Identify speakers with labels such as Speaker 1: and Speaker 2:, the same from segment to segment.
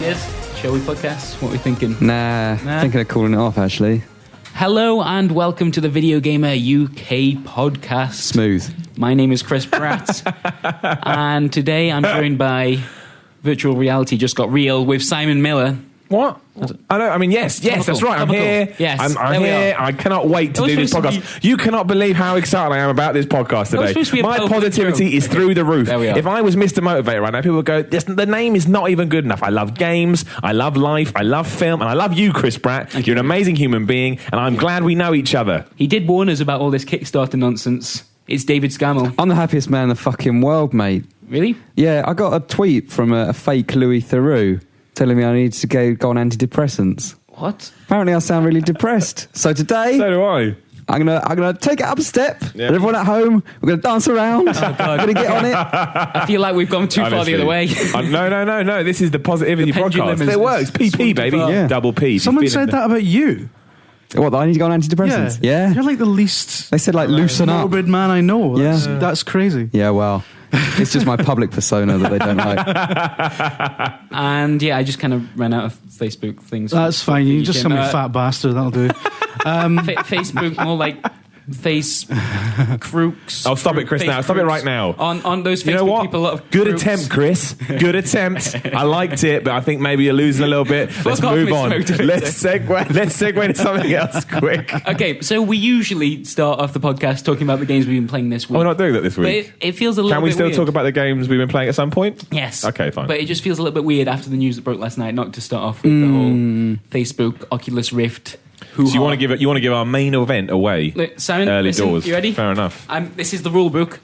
Speaker 1: Yes. Shall we podcast? What are we thinking?
Speaker 2: Nah, thinking of calling it off, actually.
Speaker 1: Hello and welcome to the Video Gamer UK podcast.
Speaker 2: Smooth.
Speaker 1: My name is Chris Pratt, and today I'm joined by Virtual Reality Just Got Real with Simon Miller.
Speaker 3: What? I know. I mean, yes, that's right. I'm here.
Speaker 1: Yes,
Speaker 3: I'm here. I cannot wait to do this podcast. You cannot believe how excited I am about this podcast today. My positivity is through the roof. If I was Mr. Motivator right now, people would go, the name is not even good enough. I love games, I love life, I love film, and I love you, Chris Pratt. You're an amazing human being, and I'm glad we know each other.
Speaker 1: He did warn us about all this Kickstarter nonsense. It's David Scammell.
Speaker 2: I'm the happiest man in the fucking world, mate.
Speaker 1: Really?
Speaker 2: Yeah, I got a tweet from a fake Louis Theroux telling me I need to go on antidepressants.
Speaker 1: What?
Speaker 2: Apparently I sound really depressed. So today...
Speaker 3: So do I.
Speaker 2: I'm gonna take it up a step. Yeah. Everyone at home, we're gonna dance around. I'm gonna get on it.
Speaker 1: I feel like we've gone too far the other way.
Speaker 3: No. This is the positivity podcast. It works. PP, baby. Yeah. Double P.
Speaker 4: Someone said that about you.
Speaker 2: What, that I need to go on antidepressants? Yeah.
Speaker 4: You're like the least...
Speaker 2: They said, like, loosen up.
Speaker 4: Morbid man I know. That's crazy.
Speaker 2: Yeah, well... It's just my public persona that they don't like.
Speaker 1: And yeah, I just kind of ran out of Facebook things.
Speaker 4: That's fine. You just send me fat bastard. That'll do.
Speaker 1: Facebook, more like face crooks.
Speaker 3: Oh, stop it, Chris! Now, stop it right now.
Speaker 1: On those Facebook
Speaker 3: you know what?
Speaker 1: people, a lot of
Speaker 3: good
Speaker 1: crooks.
Speaker 3: attempt, Chris. Good attempt. I liked it, but I think maybe you're losing a little bit. Let's move on. Let's segue to something else quick.
Speaker 1: Okay, so we usually start off the podcast talking about the games we've been playing this week.
Speaker 3: We're not doing that this week.
Speaker 1: But it feels a little bit weird.
Speaker 3: Can we still talk about the games we've been playing at some point?
Speaker 1: Yes.
Speaker 3: Okay, fine.
Speaker 1: But it just feels a little bit weird after the news that broke last night, not to start off with the whole Facebook Oculus Rift.
Speaker 3: So you want to give our main event away?
Speaker 1: Look, Simon,
Speaker 3: early doors.
Speaker 1: You ready?
Speaker 3: Fair enough.
Speaker 1: This is the rule book.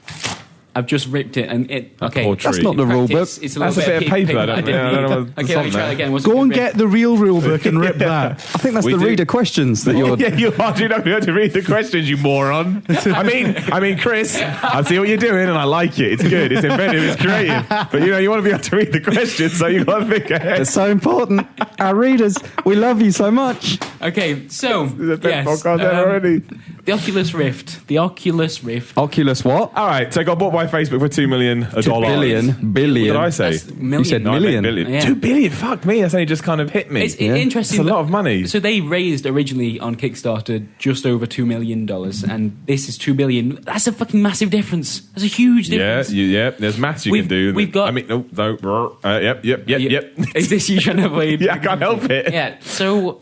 Speaker 1: I've just ripped it, and
Speaker 2: that's not the rule book.
Speaker 1: It's
Speaker 3: that's a bit of paper. I don't know.
Speaker 1: Okay, let me try it again.
Speaker 4: Go and get the real rule book and rip that.
Speaker 2: I think that's reader questions that you're...
Speaker 3: Yeah, you are. You don't have to read the questions, you moron. I mean, Chris, I see what you're doing, and I like it. It's good. It's inventive. It's creative. But you want to be able to read the questions, so you've got to think ahead.
Speaker 2: It's so important. Our readers, we love you so much.
Speaker 1: Okay, so
Speaker 3: the best podcast ever already.
Speaker 1: The Oculus Rift. The Oculus Rift.
Speaker 2: Oculus what?
Speaker 3: All right, so it got bought by Facebook for $2 million.
Speaker 2: $2 billion.
Speaker 3: What did I say?
Speaker 1: You
Speaker 2: said million.
Speaker 1: Yeah.
Speaker 3: $2 billion. Fuck me. That's only just kind of hit me.
Speaker 1: It's interesting.
Speaker 3: It's a lot of money.
Speaker 1: So they raised originally on Kickstarter just over $2 million, and this is $2 billion. That's a fucking massive difference. That's a huge difference.
Speaker 3: Yeah. There's maths you can do.
Speaker 1: We've got.
Speaker 3: Yep.
Speaker 1: Is this you trying to avoid?
Speaker 3: Yeah, I can't help it.
Speaker 1: Yeah. So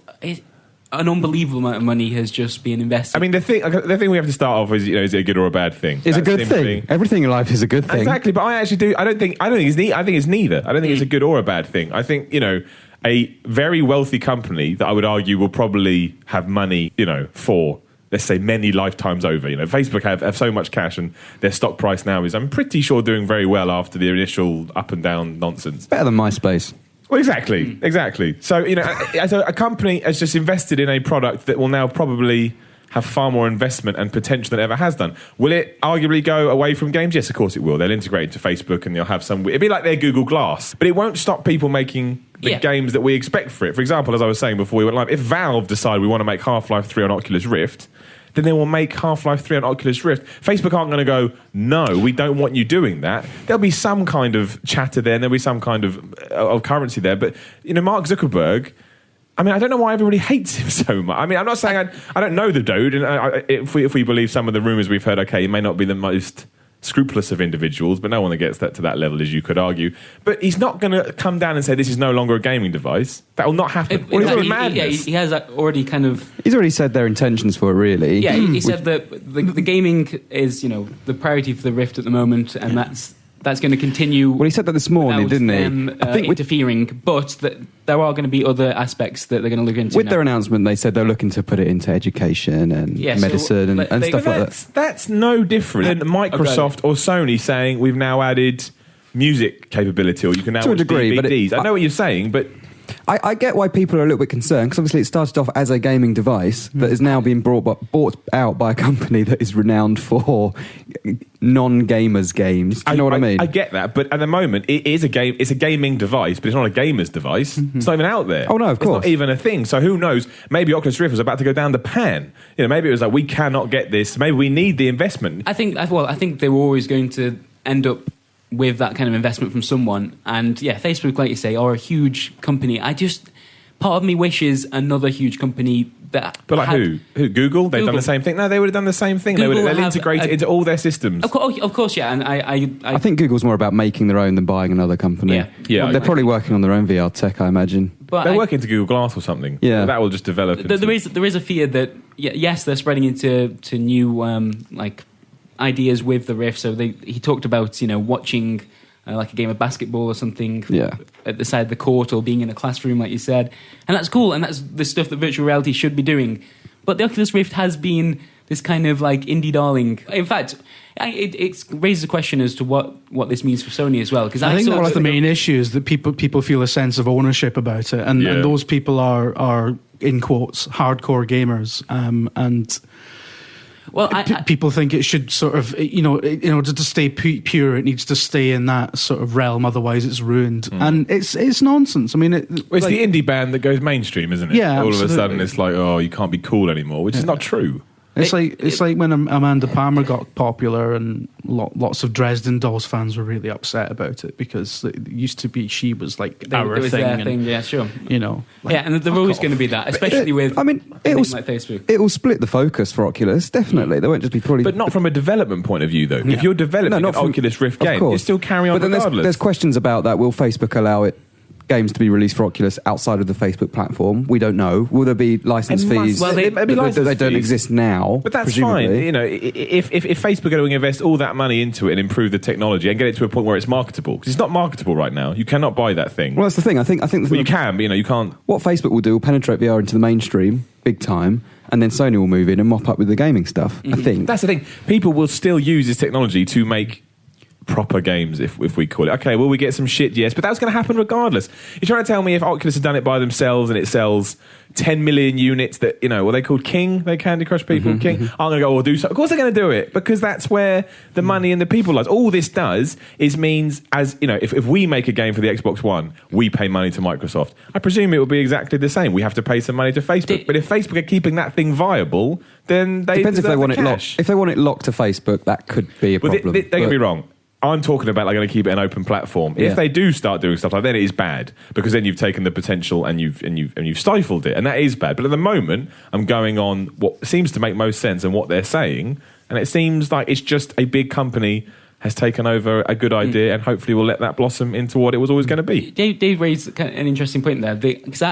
Speaker 1: an unbelievable amount of money has just been invested.
Speaker 3: I mean, the thing we have to start off is, is it a good or a bad thing?
Speaker 2: It's a good thing. Everything in life is a good thing.
Speaker 3: Exactly, but I don't think it's neither. I think it's neither. I don't think it's a good or a bad thing. I think, a very wealthy company that I would argue will probably have money, for, let's say, many lifetimes over. Facebook have so much cash, and their stock price now is, I'm pretty sure, doing very well after the initial up and down nonsense.
Speaker 2: Better than MySpace.
Speaker 3: Well, exactly. So, as a company has just invested in a product that will now probably have far more investment and potential than it ever has done. Will it arguably go away from games? Yes, of course it will. They'll integrate into Facebook, and they'll have some... It'll be like their Google Glass. But it won't stop people making the games that we expect for it. For example, as I was saying before we went live, if Valve decide we want to make Half-Life 3 on Oculus Rift, then they will make Half-Life 3 on Oculus Rift. Facebook aren't going to go, no, we don't want you doing that. There'll be some kind of chatter there, and there'll be some kind of currency there. But, Mark Zuckerberg... I mean, I don't know why everybody hates him so much. I mean, I'm not saying I don't know the dude, and if we believe some of the rumours we've heard, okay, he may not be the most scrupulous of individuals, but no one that gets to that level, as you could argue. But he's not going to come down and say this is no longer a gaming device. That will not happen.
Speaker 1: He has already kind of...
Speaker 2: He's already said their intentions for it, really.
Speaker 1: Yeah, he said that the gaming is, the priority for the Rift at the moment, and that's going to continue.
Speaker 2: Well, he said that this morning, didn't he?
Speaker 1: I think interfering, but there are going to be other aspects that they're going to look into.
Speaker 2: With their announcement, they said they're looking to put it into education and medicine and stuff like that.
Speaker 3: That's no different than Microsoft or Sony saying we've now added music capability, or you can now watch DVDs. I know what you're saying, but...
Speaker 2: I get why people are a little bit concerned, because obviously it started off as a gaming device that is now being bought out by a company that is renowned for non-gamers games. Do you know what I mean?
Speaker 3: I get that, but at the moment it is a game. It's a gaming device, but it's not a gamer's device. It's not even out there.
Speaker 2: Oh no, of course,
Speaker 3: it's not even a thing. So who knows? Maybe Oculus Rift was about to go down the pan. Maybe it was like, we cannot get this. Maybe we need the investment.
Speaker 1: I think they were always going to end up with that kind of investment from someone. And yeah, Facebook, like you say, are a huge company. Part of me wishes another huge company that.
Speaker 3: But like who? Google? They've done the same thing. No, they would have done the same thing. They'll integrate it into all their systems.
Speaker 1: Of course, yeah. And
Speaker 2: I think Google's more about making their own than buying another company.
Speaker 1: Yeah.
Speaker 2: They're probably working on their own VR tech, I imagine.
Speaker 3: But they're working to Google Glass or something.
Speaker 2: Yeah,
Speaker 3: that will just develop.
Speaker 1: There is a fear that yes, they're spreading into new ideas with the Rift. So he talked about watching like a game of basketball or something at the side of the court, or being in a classroom, like you said, and that's cool. And that's the stuff that virtual reality should be doing. But the Oculus Rift has been this kind of like indie darling. In fact, it raises a question as to what this means for Sony as well. Because
Speaker 4: I think one of the main issues that people feel a sense of ownership about it, and those people are in quotes hardcore gamers, and. Well, people think it should sort of, in order to stay pure, it needs to stay in that sort of realm. Otherwise, it's ruined, and it's nonsense. I mean, it's
Speaker 3: the indie band that goes mainstream, isn't it?
Speaker 4: Yeah,
Speaker 3: all
Speaker 4: absolutely.
Speaker 3: of a sudden, it's like, oh, you can't be cool anymore, which is not true.
Speaker 4: It's like when Amanda Palmer got popular, and lots of Dresden Dolls fans were really upset about it, because it used to be she was like our thing.
Speaker 1: Yeah, sure.
Speaker 4: And
Speaker 1: they're always going to be that, especially with like Facebook.
Speaker 2: It will split the focus for Oculus, definitely. They won't just be probably...
Speaker 3: But not from a development point of view, though. Yeah. If you're developing an Oculus Rift game, you still carry on regardless.
Speaker 2: Then there's questions about that. Will Facebook allow games to be released for Oculus outside of the Facebook platform? We don't know. Will there be license fees?
Speaker 3: Well, they
Speaker 2: don't exist now.
Speaker 3: But that's
Speaker 2: presumably.
Speaker 3: fine. If Facebook are going to invest all that money into it and improve the technology and get it to a point where it's marketable, because it's not marketable right now. You cannot buy that thing.
Speaker 2: Well, that's the thing. I think
Speaker 3: you can, but you can't.
Speaker 2: What Facebook will do will penetrate VR into the mainstream big time, and then Sony will move in and mop up with the gaming stuff. I think
Speaker 3: that's the thing. People will still use this technology to make proper games, if we call it. Okay, will we get some shit? Yes, but that's going to happen regardless. You're trying to tell me if Oculus had done it by themselves and it sells 10 million units that, what they called King, they Candy Crush people, King, I'm going to go, do so. Of course they're going to do it, because that's where the money and the people lies. All this does is means, as if we make a game for the Xbox One, we pay money to Microsoft. I presume it will be exactly the same. We have to pay some money to Facebook. But if Facebook are keeping that thing viable, then they
Speaker 2: depends if they want it locked. If they want it locked to Facebook, that could be a problem.
Speaker 3: Don't get me wrong. I'm talking about going to keep it an open platform. If they do start doing stuff like that, then it is bad, because then you've taken the potential and you've stifled it, and that is bad. But at the moment, I'm going on what seems to make most sense and what they're saying, and it seems like it's just a big company has taken over a good idea and hopefully will let that blossom into what it was always going to be.
Speaker 1: Dave raised an interesting point there, because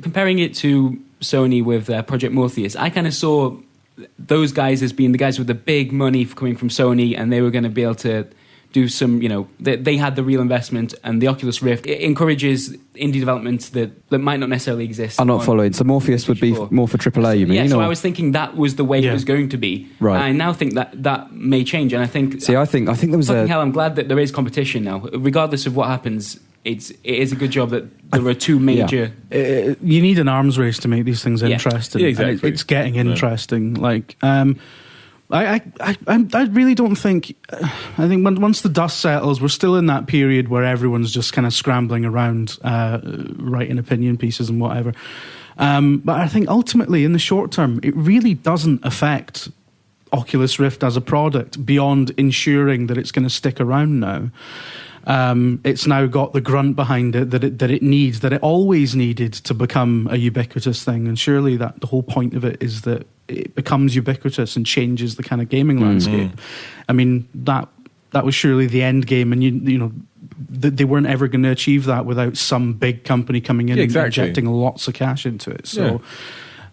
Speaker 1: comparing it to Sony with Project Morpheus, I kind of saw those guys as being the guys with the big money coming from Sony, and they were going to be able to do some, they had the real investment, and the Oculus Rift, it encourages indie development that might not necessarily exist.
Speaker 2: I'm not following. So Morpheus would be more for AAA, you mean?
Speaker 1: Yeah, so I was thinking that was the way it was going to be.
Speaker 2: Right.
Speaker 1: I now think that may change, and I think...
Speaker 2: See, I think there was
Speaker 1: hell, I'm glad that there is competition now. Regardless of what happens, it is a good job that there are two major...
Speaker 4: You need an arms race to make these things interesting.
Speaker 3: Yeah, exactly.
Speaker 4: It's getting interesting. I really don't think... I think once the dust settles, we're still in that period where everyone's just kind of scrambling around, writing opinion pieces and whatever. But I think ultimately, in the short term, it really doesn't affect Oculus Rift as a product beyond ensuring that it's going to stick around now. It's now got the grunt behind it that it needs, that it always needed to become a ubiquitous thing. And surely that the whole point of it is that it becomes ubiquitous and changes the kind of gaming landscape. I mean, that was surely the end game, and they weren't ever going to achieve that without some big company coming in and injecting lots of cash into it. So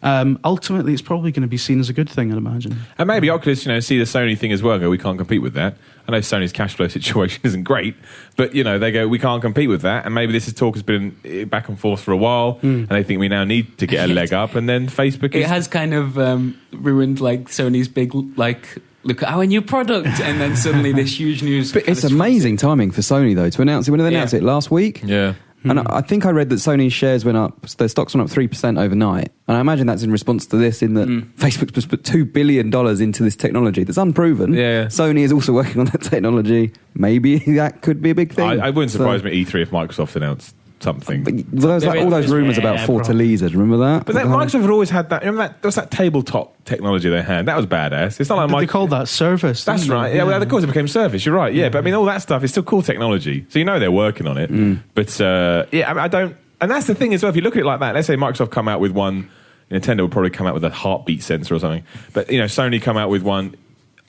Speaker 4: ultimately, it's probably going to be seen as a good thing, I'd imagine.
Speaker 3: And maybe Oculus, see the Sony thing as well, go, we can't compete with that. I know Sony's cash flow situation isn't great, but, they go, we can't compete with that. And maybe this talk has been back and forth for a while, and they think we now need to get a leg up. And then Facebook
Speaker 1: It has kind of ruined, Sony's big, look at our new product, and then suddenly this huge news.
Speaker 2: But it's amazing timing for Sony, though, to announce it. When did they announce it? Last week?
Speaker 3: Yeah.
Speaker 2: And I think I read that Sony's shares went up, their stocks went up 3% overnight. And I imagine that's in response to this, in that Facebook's just put $2 billion into this technology that's unproven.
Speaker 3: Yeah.
Speaker 2: Sony is also working on that technology. Maybe that could be a big thing.
Speaker 3: I wouldn't surprise me E3 if Microsoft announced something.
Speaker 2: But there was all those rumours about Fortaleza. Do you remember that?
Speaker 3: But Microsoft had always had that. Remember that? What's that tabletop technology they had? That was badass. It's not like
Speaker 4: they called that Surface.
Speaker 3: That's right. Yeah, well, of course it became Surface. You're right. Yeah, but I mean, all that stuff is still cool technology. So they're working on it. But I don't. And that's the thing as well. If you look at it like that, let's say Microsoft come out with one. Nintendo will probably come out with a heartbeat sensor or something. But Sony come out with one.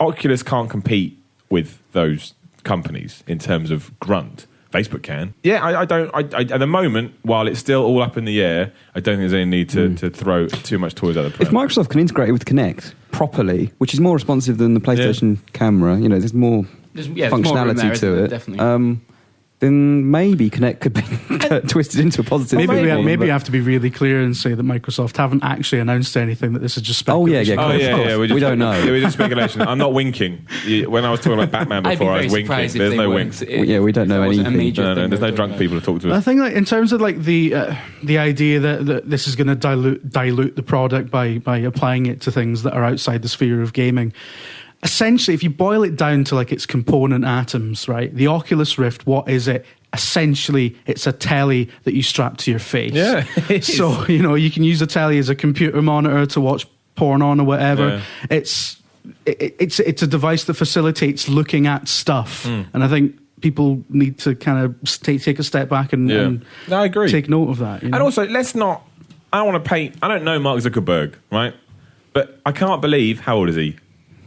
Speaker 3: Oculus can't compete with those companies in terms of grunt. Facebook can. Yeah, I don't. At the moment, while it's still all up in the air, I don't think there's any need to throw too much toys at the pram.
Speaker 2: If Microsoft can integrate it with Kinect properly, which is more responsive than the PlayStation camera, there's more functionality to it. Definitely. Then maybe Kinect could be twisted into a positive.
Speaker 4: Maybe we have to be really clear and say that Microsoft haven't actually announced anything, that this is just speculation.
Speaker 2: We don't know.
Speaker 3: Yeah, we're just speculation. I'm not winking. When I was talking about Batman before, I was winking. There's no winks.
Speaker 2: We don't know anything.
Speaker 3: No, there's no drunk people to talk to us.
Speaker 4: I think in terms of the idea that this is going to dilute the product by applying it to things that are outside the sphere of gaming. Essentially, if you boil it down to its component atoms, right? The Oculus Rift, what is it? Essentially, it's a telly that you strap to your face.
Speaker 3: Yeah.
Speaker 4: So, you can use a telly as a computer monitor to watch porn on or whatever. Yeah. It's a device that facilitates looking at stuff. And I think people need to kind of take a step back and
Speaker 3: I agree.
Speaker 4: Take note of that.
Speaker 3: And also, let's not... I don't want to paint... I don't know Mark Zuckerberg, right? But I can't believe... How old is he?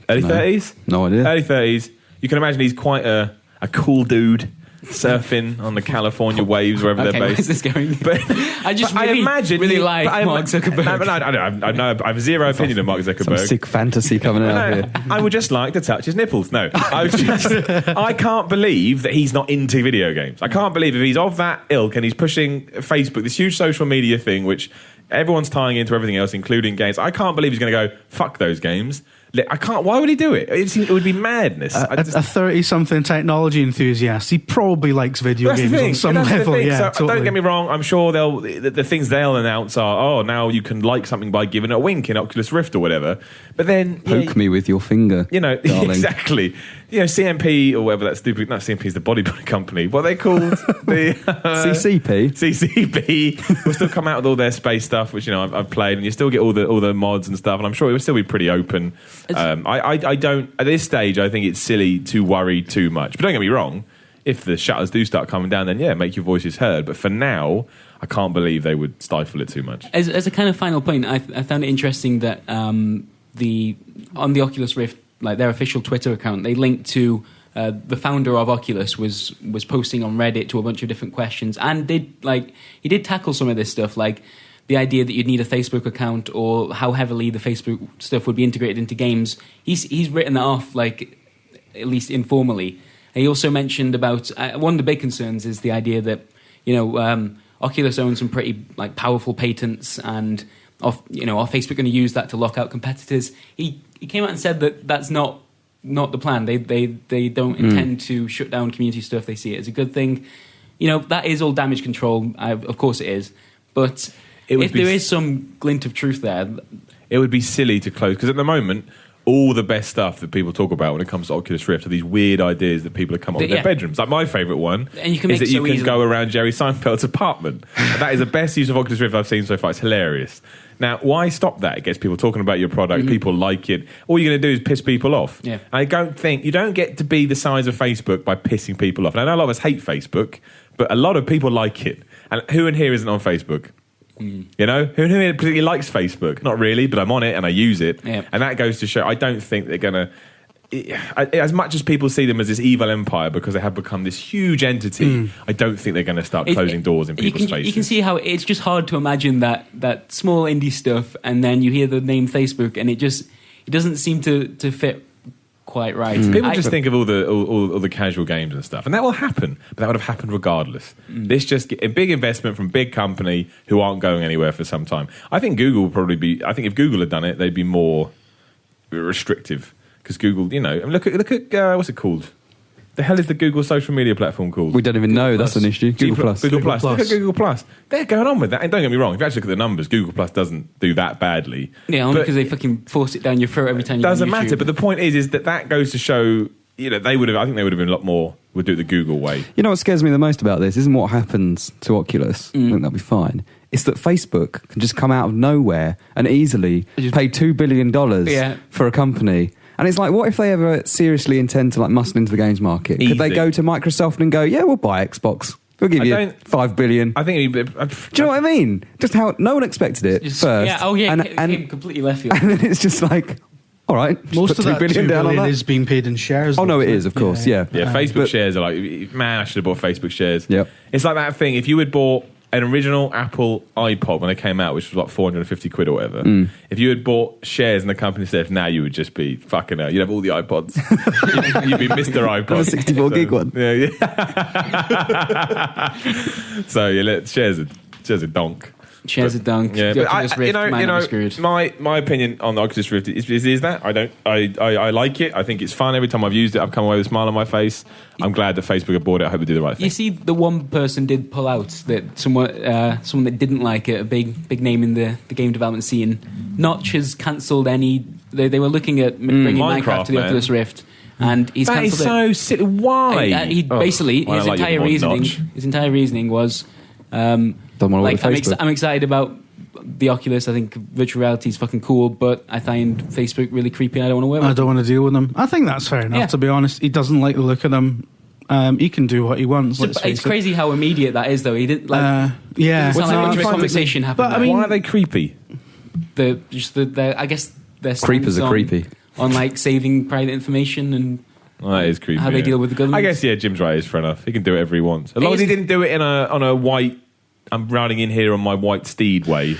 Speaker 3: Early 30s?
Speaker 2: No idea.
Speaker 3: Early 30s. You can imagine he's quite a cool dude surfing on the California waves wherever they're based.
Speaker 1: Where's this going?
Speaker 3: But I imagine
Speaker 1: like Mark Zuckerberg.
Speaker 3: I have zero opinion of Mark Zuckerberg.
Speaker 2: Some sick fantasy coming out here.
Speaker 3: I would just like to touch his nipples. No, I can't believe that he's not into video games. I can't believe if he's of that ilk and he's pushing Facebook, this huge social media thing, which everyone's tying into everything else, including games. I can't believe he's going to go, fuck those games. I can't. Why would he do it? It would be madness.
Speaker 4: A 30-something technology enthusiast. He probably likes video games on some level. Yeah,
Speaker 3: so
Speaker 4: totally.
Speaker 3: Don't get me wrong. I'm sure the things they'll announce are, now you can like something by giving it a wink in Oculus Rift or whatever. But then
Speaker 2: poke me with your finger.
Speaker 3: Exactly. CMP or whatever that stupid. Not CMP is the bodybuilding company. What are they called? The
Speaker 2: CCP.
Speaker 3: CCP will still come out with all their space stuff, which I've played, and you still get all the mods and stuff. And I'm sure it will still be pretty open. I don't at this stage. I think it's silly to worry too much. But don't get me wrong. If the shutters do start coming down, then make your voices heard. But for now, I can't believe they would stifle it too much.
Speaker 1: As a kind of final point, I found it interesting that on the Oculus Rift, their official Twitter account, they linked to the founder of Oculus was posting on Reddit to a bunch of different questions, and he did tackle some of this stuff, like the idea that you'd need a Facebook account or how heavily the Facebook stuff would be integrated into games. He's written that off, at least informally. He also mentioned about one of the big concerns is the idea that Oculus owns some pretty powerful patents, and are Facebook going to use that to lock out competitors? He came out and said that that's not the plan. They don't intend to shut down community stuff. They see it as a good thing. That is all damage control. Of course it is, but if there is some glint of truth there,
Speaker 3: it would be silly to close, because at the moment, all the best stuff that people talk about when it comes to Oculus Rift are these weird ideas that people have come up with in their bedrooms. Like my favourite one is that you can go around Jerry Seinfeld's apartment. And that is the best use of Oculus Rift I've seen so far. It's hilarious. Now, why stop that? It gets people talking about your product. People like it. All you're going to do is piss people off. Yeah. I don't think... You don't get to be the size of Facebook by pissing people off. And I know a lot of us hate Facebook, but a lot of people like it. And who in here isn't on Facebook? Who here particularly likes Facebook? Not really, but I'm on it and I use it. Yeah. And that goes to show, I don't think they're going to... As much as people see them as this evil empire because they have become this huge entity, I don't think they're going to start closing doors in people's faces.
Speaker 1: You can see how it's just hard to imagine that small indie stuff, and then you hear the name Facebook, and it doesn't seem to fit quite right.
Speaker 3: People just think of all the casual games and stuff, and that will happen, but that would have happened regardless. This just a big investment from big company who aren't going anywhere for some time. I think Google would probably be... I think if Google had done it, they'd be more restrictive. Because Google, look at what's it called? The hell is the Google social media platform called?
Speaker 2: We don't even know. That's an issue. Google Plus.
Speaker 3: Google Plus. Look at Google Plus. They're going on with that. And don't get me wrong, if you actually look at the numbers, Google Plus doesn't do that badly.
Speaker 1: Yeah, only because they fucking force it down your throat every time you
Speaker 3: doesn't matter. But the point is that goes to show, I think they would have been a lot more We'll do it the Google way.
Speaker 2: You know what scares me the most about this isn't what happens to Oculus. I think that'll be fine. It's that Facebook can just come out of nowhere and easily pay $2 billion for a company. And it's like, what if they ever seriously intend to like muscle into the games market? Could they go to Microsoft and go, yeah, we'll buy Xbox. We'll give you $5 billion.
Speaker 3: I think
Speaker 2: do you know what I mean? Just how no one expected it first.
Speaker 1: Yeah, and completely left field.
Speaker 2: And then it's just like, all right,
Speaker 4: most of that $2 billion is being paid in shares.
Speaker 2: Oh no, it is, of course, yeah.
Speaker 3: Facebook shares are like, man, I should have bought Facebook shares.
Speaker 2: Yep.
Speaker 3: It's like that thing. If you had bought an original Apple iPod when it came out, which was like 450 quid or whatever, if you had bought shares in the company stuff, now you would just be fucking hell. You'd have all the iPods. You'd be Mr. iPod.
Speaker 2: A 64 gig one.
Speaker 3: Yeah. So shares are donk.
Speaker 1: Shares a dunk.
Speaker 3: Yeah,
Speaker 1: but
Speaker 3: Rift, my opinion on the Oculus Rift is that I like it. I think it's fun. Every time I've used it, I've come away with a smile on my face. I'm glad that Facebook have bought it. I hope they do the right thing.
Speaker 1: You see, the one person did pull out that someone that didn't like it, a big name in the game development scene. Notch has cancelled any. They were looking at bringing Minecraft to the Oculus Rift. And he's
Speaker 3: that is so silly. Why?
Speaker 1: His entire reasoning was. I'm excited about the Oculus. I think virtual reality is fucking cool, but I find Facebook really creepy. I don't want to work with
Speaker 4: I don't want to deal with them. I think that's fair enough, to be honest. He doesn't like the look of them. He can do what he wants.
Speaker 1: It's crazy how immediate that is, though. He didn't like.
Speaker 4: It's
Speaker 1: not like much of a conversation happened.
Speaker 3: But I mean, why are they creepy?
Speaker 1: I guess their
Speaker 2: creepers are creepy
Speaker 1: on like saving private information and.
Speaker 3: Well, that is creepy.
Speaker 1: How they deal with the government.
Speaker 3: I guess Jim's right. It's fair enough. He can do whatever he wants, as long as he didn't do it on a white. I'm riding in here on my white steed way.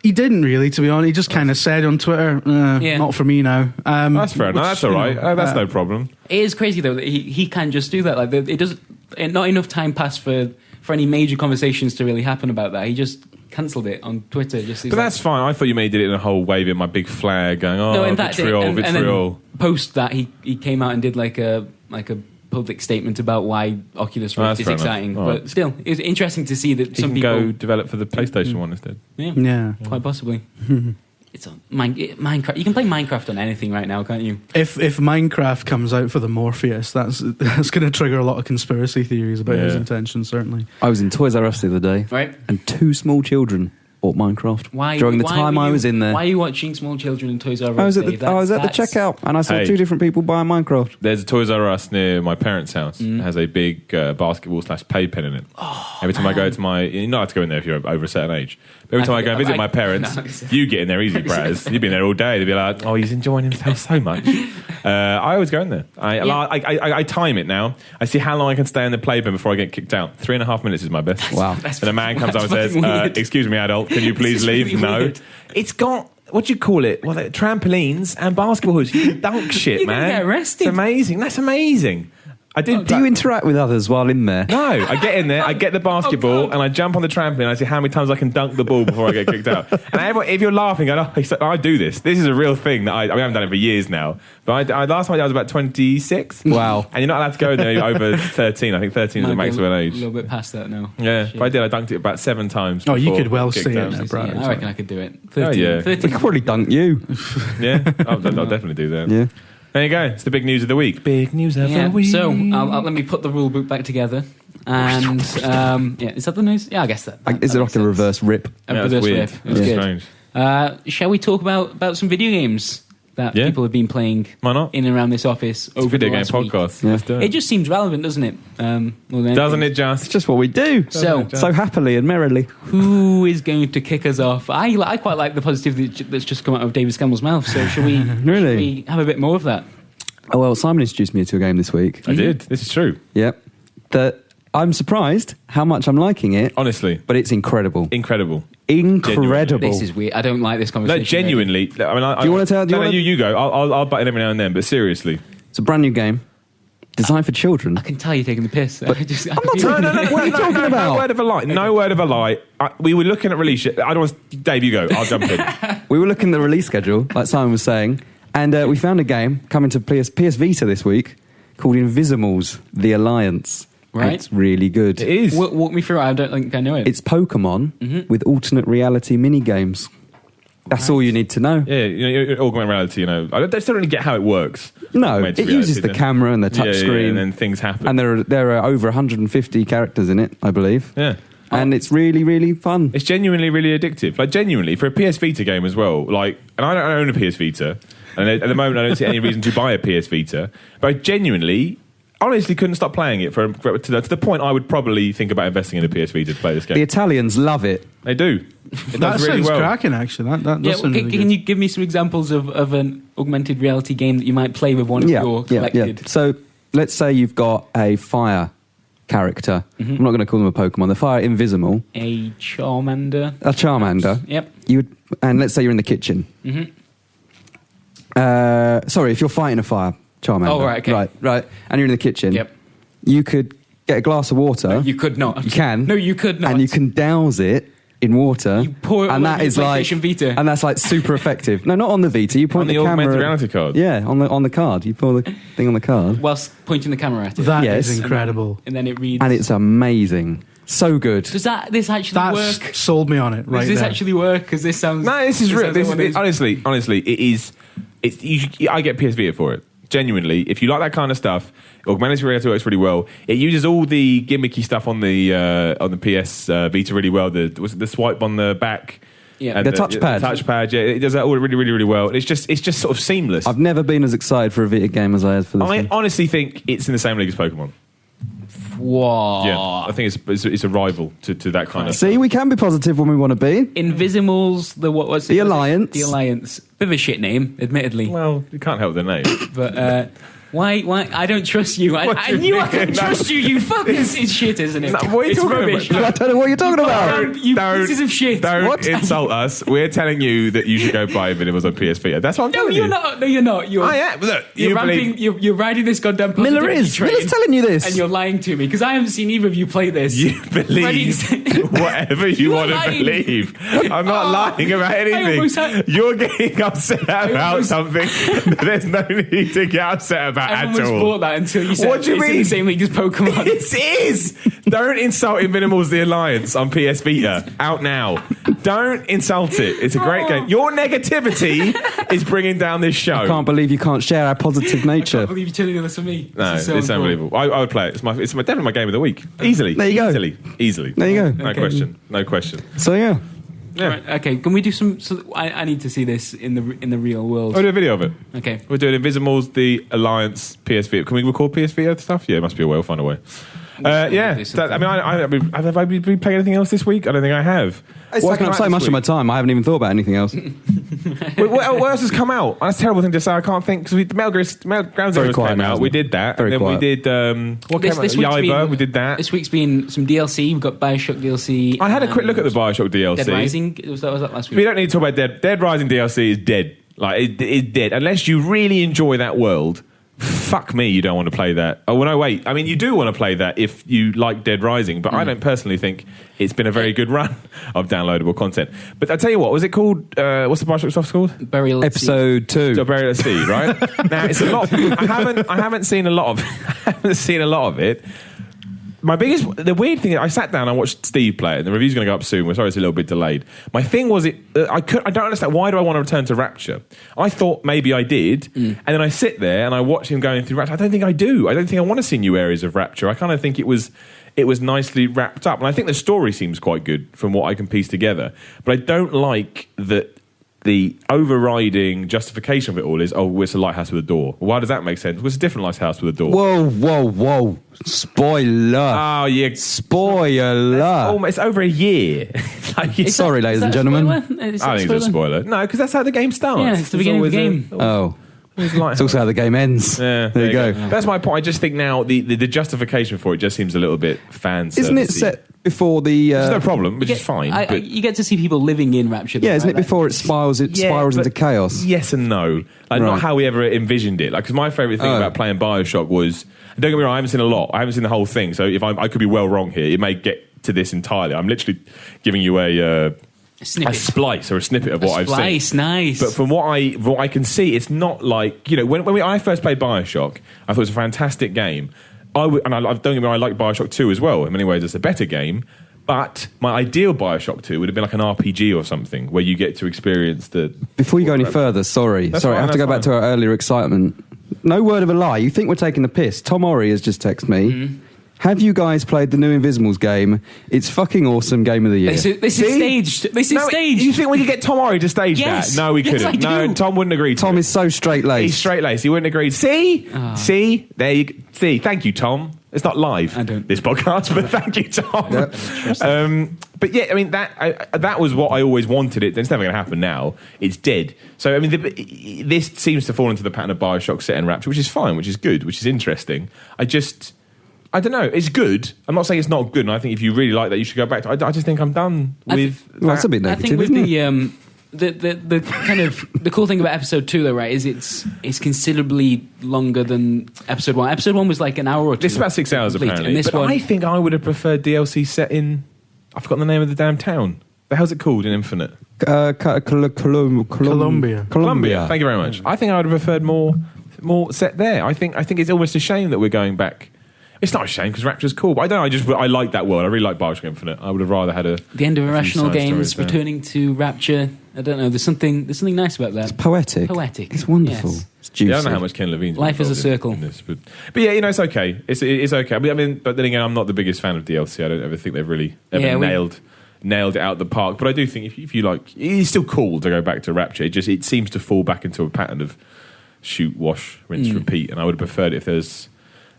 Speaker 4: He didn't really, to be honest. He just kind of said on Twitter, not for me now.
Speaker 3: That's fair enough. That's all right. That's no problem.
Speaker 1: It is crazy, though, that he can just do that. Like, it does not enough time passed for any major conversations to really happen about that. He just cancelled it on Twitter. But
Speaker 3: that's fine. I thought you made it in a whole wave in my big flag going, vitriol.
Speaker 1: And then post that, he came out and did like a public statement about why Oculus Rift is exciting, but still, it's interesting to see that some people
Speaker 3: go develop for the PlayStation one instead.
Speaker 1: Yeah, quite possibly. It's on Minecraft. You can play Minecraft on anything right now, can't you?
Speaker 4: If Minecraft comes out for the Morpheus, that's going to trigger a lot of conspiracy theories about his intentions. Certainly,
Speaker 2: I was in Toys R Us the other day,
Speaker 1: right,
Speaker 2: and 2 small children bought Minecraft during the time I was in there.
Speaker 1: Why are you watching small children in Toys R Us?
Speaker 2: I was at the checkout and I saw 2 different people buying Minecraft.
Speaker 3: There's a Toys R Us near my parents' house. It has a big basketball/playpen in it. Every time I go to you're not allowed to go in there if you're over a certain age. But every time I go and visit my parents, you get in there easy, Braz. You've been there all day. They'd be like, oh, he's enjoying himself so much. I always go in there. I time it now. I see how long I can stay in the playpen before I get kicked out. 3.5 minutes is my best.
Speaker 2: Wow.
Speaker 3: And a man comes up and says, excuse me, adult, can you please leave?
Speaker 1: Really
Speaker 3: no.
Speaker 1: Weird.
Speaker 3: It's got, what do you call it? Well, trampolines and basketball hoops. You can dunk shit,
Speaker 1: You're
Speaker 3: man.
Speaker 1: You're going to get arrested.
Speaker 3: It's amazing. That's amazing.
Speaker 2: Do you interact with others while in there?
Speaker 3: No, I get in there, I get the basketball, and I jump on the trampoline, and I see how many times I can dunk the ball before I get kicked out. And everyone, if you're laughing, I do this. This is a real thing that we haven't done it for years now. But last time I was about 26.
Speaker 2: Wow.
Speaker 3: And you're not allowed to go in there over 13. I think 13 is the maximum age.
Speaker 1: A little bit past that now.
Speaker 3: Yeah, but I did. I dunked it about 7 times.
Speaker 4: Oh, you could well stay in there, bro.
Speaker 1: I reckon I could do it.
Speaker 3: 13. Oh, yeah.
Speaker 1: 13.
Speaker 2: We could probably dunk you.
Speaker 3: Yeah, I'll definitely do that.
Speaker 2: Yeah.
Speaker 3: There you go. It's the big news of the week. Big news of the week.
Speaker 1: So let me put the rule book back together. And is that the news? Yeah, I guess that.
Speaker 2: Is it like a reverse rip?
Speaker 1: Reverse rip. It was good.
Speaker 3: Strange.
Speaker 1: Shall we talk about some video games that people have been playing in and around this office over
Speaker 3: video
Speaker 1: the last
Speaker 3: game podcast?
Speaker 1: Week?
Speaker 3: Let's do it.
Speaker 1: It just seems relevant, doesn't it?
Speaker 3: Doesn't it just?
Speaker 2: It's just what we do. So happily and merrily.
Speaker 1: Who is going to kick us off? I quite like the positivity that's just come out of David Scammell's mouth. So shall we?
Speaker 2: Really?
Speaker 1: Shall we have a bit more of that?
Speaker 2: Oh, well, Simon introduced me to a game this week.
Speaker 3: I did. This is true.
Speaker 2: Yep. I'm surprised how much I'm liking it.
Speaker 3: Honestly.
Speaker 2: But it's incredible.
Speaker 3: Incredible.
Speaker 1: This is weird. I don't like this conversation.
Speaker 3: No, genuinely.
Speaker 2: Do you want to tell?
Speaker 3: You go. I'll butt in every now and then, but seriously.
Speaker 2: It's a brand new game. Designed for children.
Speaker 1: I can tell you're taking the piss.
Speaker 2: I'm not taking the piss. What are you talking about?
Speaker 3: No word of a lie. No word of a lie. We were looking at release. I don't want. Dave, you go. I'll jump in.
Speaker 2: We were looking at the release schedule, like Simon was saying, and we found a game coming to PS Vita this week called Invisimals: The Alliance.
Speaker 1: Right.
Speaker 2: It's really good.
Speaker 3: It is.
Speaker 1: Walk me through it. I don't think I know it.
Speaker 2: It's Pokemon with alternate reality mini games. That's all you need to know.
Speaker 3: Yeah, augmented reality, I just don't really get how it works.
Speaker 2: No, it uses the camera and the touchscreen.
Speaker 3: And then things happen.
Speaker 2: And there are over 150 characters in it, I believe.
Speaker 3: Yeah.
Speaker 2: And it's really, really fun.
Speaker 3: It's genuinely really addictive. Like, genuinely, for a PS Vita game as well. Like, and I don't own a PS Vita. And at the moment, I don't see any reason to buy a PS Vita. But I genuinely... honestly couldn't stop playing it to the point I would probably think about investing in a PS Vita to play this game.
Speaker 2: The Italians love it.
Speaker 3: They do. It
Speaker 4: that
Speaker 3: does really
Speaker 4: sounds
Speaker 3: well.
Speaker 4: cracking, actually. That does sound really
Speaker 1: can you give me some examples of an augmented reality game that you might play with one of your collected?
Speaker 2: Yeah. So let's say you've got a fire character. Mm-hmm. I'm not going to call them a Pokemon. The fire Invisimal.
Speaker 1: A Charmander.
Speaker 2: A Charmander.
Speaker 1: Yep.
Speaker 2: And let's say you're in the kitchen.
Speaker 1: Mm-hmm.
Speaker 2: Sorry, if you're fighting a fire Charmander.
Speaker 1: Oh, right, okay.
Speaker 2: Right. And you're in the kitchen.
Speaker 1: Yep.
Speaker 2: You could get a glass of water.
Speaker 1: No, you could not.
Speaker 2: You can.
Speaker 1: No, you could not.
Speaker 2: And you can douse it in water.
Speaker 1: You pour it
Speaker 2: and
Speaker 1: on
Speaker 2: that is
Speaker 1: PlayStation Vita.
Speaker 2: And that's like super effective. No, not on the Vita. You point
Speaker 3: on the
Speaker 2: camera.
Speaker 3: augmented reality card.
Speaker 2: Yeah, on the card. You pour the thing on the card.
Speaker 1: Whilst pointing the camera at it.
Speaker 4: That is incredible.
Speaker 1: And then it reads.
Speaker 2: And it's amazing. So good.
Speaker 1: Does this actually work?
Speaker 4: Sold me on it. Right.
Speaker 1: Does this actually work? Because this sounds.
Speaker 3: No, this is real. Honestly, it is. I get PS Vita for it. Genuinely, if you like that kind of stuff, augmented reality works really well. It uses all the gimmicky stuff on the PS Vita really well. The swipe on the back,
Speaker 2: and the touchpad.
Speaker 3: The touchpad, yeah, it does that all really, really, really well. It's just sort of seamless.
Speaker 2: I've never been as excited for a Vita game as I have for this.
Speaker 3: I honestly think it's in the same league as Pokemon.
Speaker 1: Wow.
Speaker 3: Yeah, I think it's a rival to that kind of.
Speaker 2: See, we can be positive when we want to be.
Speaker 1: Invisimals,
Speaker 2: the Alliance.
Speaker 1: The Alliance. Bit of a shit name, admittedly.
Speaker 3: Well, you can't help the name.
Speaker 1: But why? I don't trust you. I knew I couldn't trust you. You fucking it's shit, isn't it?
Speaker 3: No, what are you talking
Speaker 1: rubbish.
Speaker 3: about?
Speaker 2: I don't know what you're talking about.
Speaker 1: You pieces of shit.
Speaker 3: Don't insult us. We're telling you that you should go buy Invisibles on PS Vita. That's what I'm telling you.
Speaker 1: No, you're not.
Speaker 3: I am. Look,
Speaker 1: you're riding this goddamn
Speaker 2: Miller is. Miller's telling you this.
Speaker 1: And you're lying to me because I haven't seen either of you play this.
Speaker 3: You believe whatever you want to believe. I'm not lying about anything. You're getting upset about something there's no need to get upset about at all.
Speaker 1: I almost bought that until you said
Speaker 3: what do you
Speaker 1: it's
Speaker 3: mean?
Speaker 1: in the same league as Pokemon.
Speaker 3: It is. Don't insult Invincibles the Alliance on PS Vita. Out now. Don't insult it. It's a great game. Your negativity is bringing down this show.
Speaker 2: I can't believe you can't share our positive nature.
Speaker 1: I can't believe you're telling this to me.
Speaker 3: No, it's unbelievable. I would play it. It's definitely my game of the week. Easily.
Speaker 2: There you go.
Speaker 3: Easily.
Speaker 2: There you go.
Speaker 3: No question.
Speaker 2: So yeah.
Speaker 1: Right, okay, can we do some? I need to see this in the real world.
Speaker 3: I'll do a video of it.
Speaker 1: Okay,
Speaker 3: we're doing Invisimals, the Alliance, PS Vita. Can we record PS Vita stuff? Yeah, it must be a way. We'll find a way. Have I been playing anything else this week? I don't think I have.
Speaker 2: It's taken up so much of my time. I haven't even thought about anything else.
Speaker 3: what else has come out? That's a terrible thing to say. I can't think because Metal Ground Zero came out. We did that.
Speaker 2: Very quiet.
Speaker 3: We did what came out? Yaiba. We did that.
Speaker 1: This week's been some DLC. We've got Bioshock DLC.
Speaker 3: I had a quick look at the Bioshock DLC.
Speaker 1: Dead Rising. Was that last week?
Speaker 3: We don't need to talk about Dead Rising DLC is dead. Like it is dead unless you really enjoy that world. Fuck me, you don't want to play that. Oh, well, no, wait. I mean, you do want to play that if you like Dead Rising, but I don't personally think it's been a very good run of downloadable content. But I tell you what, was it called? What's the Bioshock stuff called?
Speaker 1: Burial at
Speaker 2: Episode 2.
Speaker 3: So Burial at Sea, right? Now it's a lot. I haven't seen a lot of it. The weird thing, I sat down, I watched Steve play it, and the review's going to go up soon. We're sorry it's a little bit delayed. My thing was, I don't understand, why do I want to return to Rapture? I thought maybe I did, and then I sit there and I watch him going through Rapture. I don't think I do. I don't think I want to see new areas of Rapture. I kind of think it was nicely wrapped up, and I think the story seems quite good from what I can piece together. But I don't like that. The overriding justification of it all is, it's a lighthouse with a door. Why does that make sense? Well, it's a different lighthouse with a door.
Speaker 2: Whoa. Spoiler.
Speaker 3: Oh, yeah.
Speaker 2: Spoiler.
Speaker 3: It's over a year.
Speaker 2: Sorry, ladies and gentlemen.
Speaker 3: I think it's a spoiler. No, because that's how the game starts.
Speaker 1: Yeah, it's the beginning of the game.
Speaker 2: It's also how the game ends.
Speaker 3: Yeah,
Speaker 2: there you go.
Speaker 3: That's my point. I just think now the justification for it just seems a little bit fan service-y.
Speaker 2: Isn't it set before the...
Speaker 3: There's no problem, which is fine.
Speaker 1: You get to see people living in Rapture.
Speaker 2: Yeah, isn't it before it spirals into chaos?
Speaker 3: Yes and no. Not how we ever envisioned it. Because my favourite thing about playing Bioshock was... Don't get me wrong, I haven't seen a lot. I haven't seen the whole thing. So if I could be well wrong here, it may get to this entirely. I'm literally giving you a splice or a snippet of what I've seen.
Speaker 1: Nice.
Speaker 3: But from what I can see, it's not like, when I first played Bioshock, I thought it was a fantastic game. Don't get me wrong, I like Bioshock 2 as well. In many ways, it's a better game. But my ideal Bioshock 2 would have been like an RPG or something where you get to experience the...
Speaker 2: Before you go any further, sorry, I have to go back to our earlier excitement. No word of a lie. You think we're taking the piss. Tom Orry has just texted me. Mm-hmm. Have you guys played the new Invisimals game? It's fucking awesome. Game of the year.
Speaker 1: This is staged. This is staged.
Speaker 3: You think we could get Tom Orry to stage that? No, we couldn't. No, Tom wouldn't agree to
Speaker 2: Tom is so straight-laced.
Speaker 3: He's straight-laced. He wouldn't agree. See? There you go. See? Thank you, Tom. It's not live, this podcast, but thank you, Tom. Yep. But yeah, I mean, that was what I always wanted. It's never going to happen now. It's dead. So, I mean, this seems to fall into the pattern of Bioshock set and Rapture, which is fine, which is good, which is interesting. I don't know. It's good. I'm not saying it's not good, and I think if you really like that, you should go back to it. I just think I'm done with that.
Speaker 2: Well, that's a bit negative,
Speaker 1: I think with the kind of the cool thing about episode 2 though, right, is it's considerably longer than episode 1. Episode 1 was like an hour or 2.
Speaker 3: This is about 6 hours apparently. And this one, I think I would have preferred DLC set in... I've forgotten the name of the damn town. The hell's it called in Infinite?
Speaker 2: Colombia.
Speaker 3: Thank you very much. I think I would have preferred more set there. I think it's almost a shame that we're going back. It's not a shame because Rapture's cool, but I don't know. I like that world. I really like Bioshock Infinite. I would have rather had
Speaker 1: the end of Irrational Games returning to Rapture. I don't know. There's something nice about that.
Speaker 2: It's poetic.
Speaker 1: It's
Speaker 2: wonderful.
Speaker 1: Yes.
Speaker 2: It's juicy.
Speaker 3: I don't know how much Ken Levine's
Speaker 1: life is a circle.
Speaker 3: In this, but yeah, it's okay. It's okay. I mean, but then again, I'm not the biggest fan of DLC. I don't ever think they've really nailed it out the park. But I do think if you like, it's still cool to go back to Rapture. It seems to fall back into a pattern of shoot, wash, rinse, repeat. And I would have preferred it if there's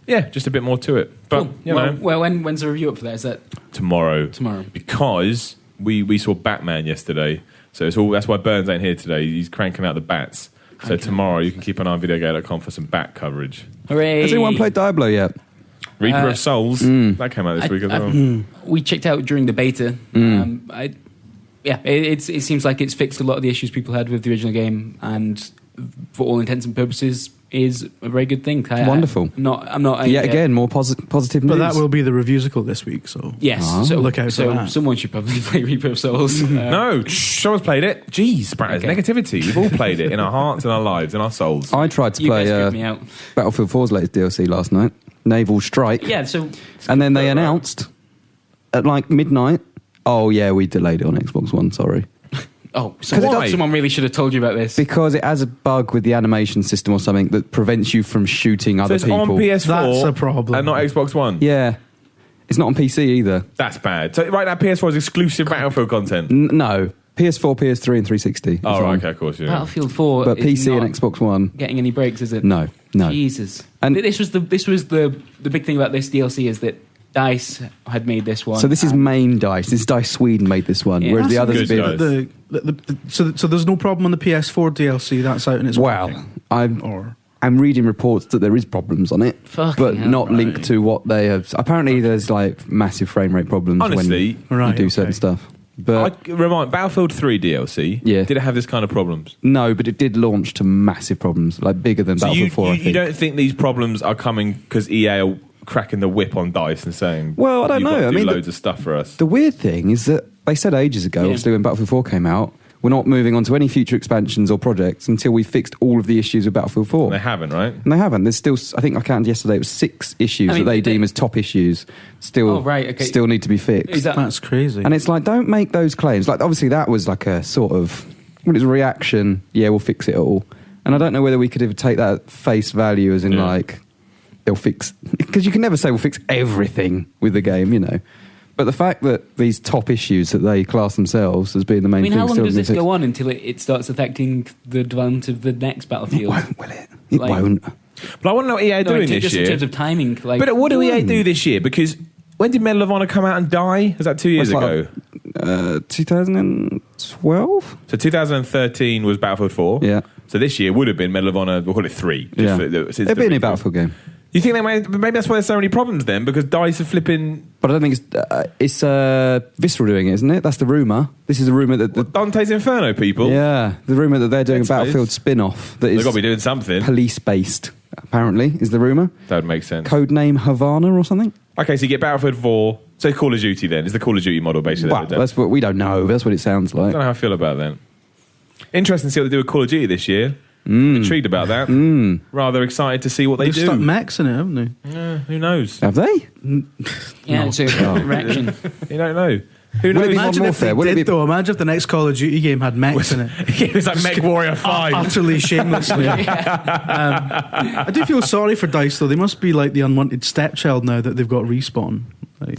Speaker 3: just a bit more to it. But
Speaker 1: cool. Well, when's the review up for that? Is that
Speaker 3: tomorrow? Because we saw Batman yesterday, so that's why Burns ain't here today. He's cranking out the bats. So tomorrow you can keep an eye on VideoGamer.com for some bat coverage.
Speaker 1: Hooray!
Speaker 2: Has anyone played Diablo yet?
Speaker 3: Reaper of Souls that came out this week as well.
Speaker 1: We checked out during the beta. It seems like it's fixed a lot of the issues people had with the original game, and for all intents and purposes, is a very good thing.
Speaker 2: Wonderful.
Speaker 1: I'm not.
Speaker 2: Yet again, more positive news.
Speaker 4: But that will be the reviewsicle this week. So
Speaker 1: yes, so
Speaker 4: look out for that.
Speaker 1: Someone should probably play Reaper of Souls.
Speaker 3: No, someone's played it. Jeez, Brad, negativity. We've all played it in our hearts and our lives and our souls.
Speaker 2: I tried to play Battlefield 4's latest DLC last night, Naval Strike.
Speaker 1: Yeah, so
Speaker 2: and then they announced at like midnight, oh yeah, we delayed it on Xbox One. Sorry.
Speaker 1: Oh, someone really should have told you about this.
Speaker 2: Because it has a bug with the animation system or something that prevents you from shooting other people.
Speaker 3: On PS4
Speaker 4: that's a problem.
Speaker 3: And not Xbox One?
Speaker 2: Yeah. It's not on PC either.
Speaker 3: That's bad. So right now PS4 is exclusive Battlefield content?
Speaker 2: No. PS4, PS3 and 360.
Speaker 3: Oh, right, okay, of course, yeah.
Speaker 1: Battlefield 4
Speaker 2: but PC and Xbox One
Speaker 1: getting any breaks, is it?
Speaker 2: No.
Speaker 1: Jesus. And this was the big thing about this DLC is that DICE had made this one.
Speaker 2: So this is main DICE. This is DICE Sweden made this one, whereas the others have been...
Speaker 4: So there's no problem on the PS4 DLC that's out and it's
Speaker 2: working? I'm reading reports that there is problems on it, but not linked to what they have... Apparently there's like massive frame rate problems when you do certain stuff. But
Speaker 3: Battlefield 3 DLC, did it have this kind of problems?
Speaker 2: No, but it did launch to massive problems, like bigger than Battlefield 4, I think.
Speaker 3: You don't think these problems are coming because EA are cracking the whip on DICE and saying,
Speaker 2: well, I don't know. I mean,
Speaker 3: loads of stuff for us.
Speaker 2: The weird thing is that they said ages ago, obviously when Battlefield 4 came out, we're not moving on to any future expansions or projects until we fixed all of the issues with Battlefield 4.
Speaker 3: And they haven't, right?
Speaker 2: And they haven't. There's still, I think I counted yesterday, it was 6 issues that they deem as top issues still need to be fixed.
Speaker 4: That's crazy.
Speaker 2: And it's like, don't make those claims. Like, obviously that was like a sort of, when it's a reaction, we'll fix it all. And I don't know whether we could ever take that at face value as in like, they'll fix... Because you can never say we'll fix everything with the game, you know. But the fact that these top issues that they class themselves as being the main thing...
Speaker 1: how long does this go on until it starts affecting the development of the next Battlefield?
Speaker 2: It won't, will it? It won't.
Speaker 3: But I want to know what EA are doing this year.
Speaker 1: In terms of timing.
Speaker 3: But what do EA do this year? Because when did Medal of Honor come out and die? Was that 2 years ago?
Speaker 2: 2012?
Speaker 3: So 2013 was Battlefield 4.
Speaker 2: Yeah.
Speaker 3: So this year would have been Medal of Honor, we'll call it 3.
Speaker 2: It'd be a new Battlefield game.
Speaker 3: You think maybe that's why there's so many problems then, because DICE are flipping...
Speaker 2: But I don't think it's Visceral doing it, isn't it? That's the rumour. This is a rumour that...
Speaker 3: Dante's Inferno, people?
Speaker 2: Yeah, the rumour that they're doing a Battlefield spin-off that is...
Speaker 3: They've got to be doing something.
Speaker 2: Police-based, apparently, is the rumour.
Speaker 3: That would make sense.
Speaker 2: Codename Havana or something?
Speaker 3: Okay, so you get Battlefield 4, so Call of Duty then. Is the Call of Duty model basically?
Speaker 2: Well, that's what we don't know. That's what it sounds like.
Speaker 3: I don't know how I feel about that. Interesting to see what they do with Call of Duty this year. Intrigued about that. Rather excited to see what they do.
Speaker 4: They've stuck mechs in it, haven't they?
Speaker 3: Yeah, who knows?
Speaker 2: Have they?
Speaker 1: Yeah, it's a reaction.
Speaker 3: You don't know. Who knows?
Speaker 4: Imagine if they did, though. Imagine if the next Call of Duty game had mechs in it.
Speaker 3: It was like Mech Warrior 5.
Speaker 4: Utterly shamelessly. I do feel sorry for DICE, though. They must be like the unwanted stepchild now that they've got Respawn. Like,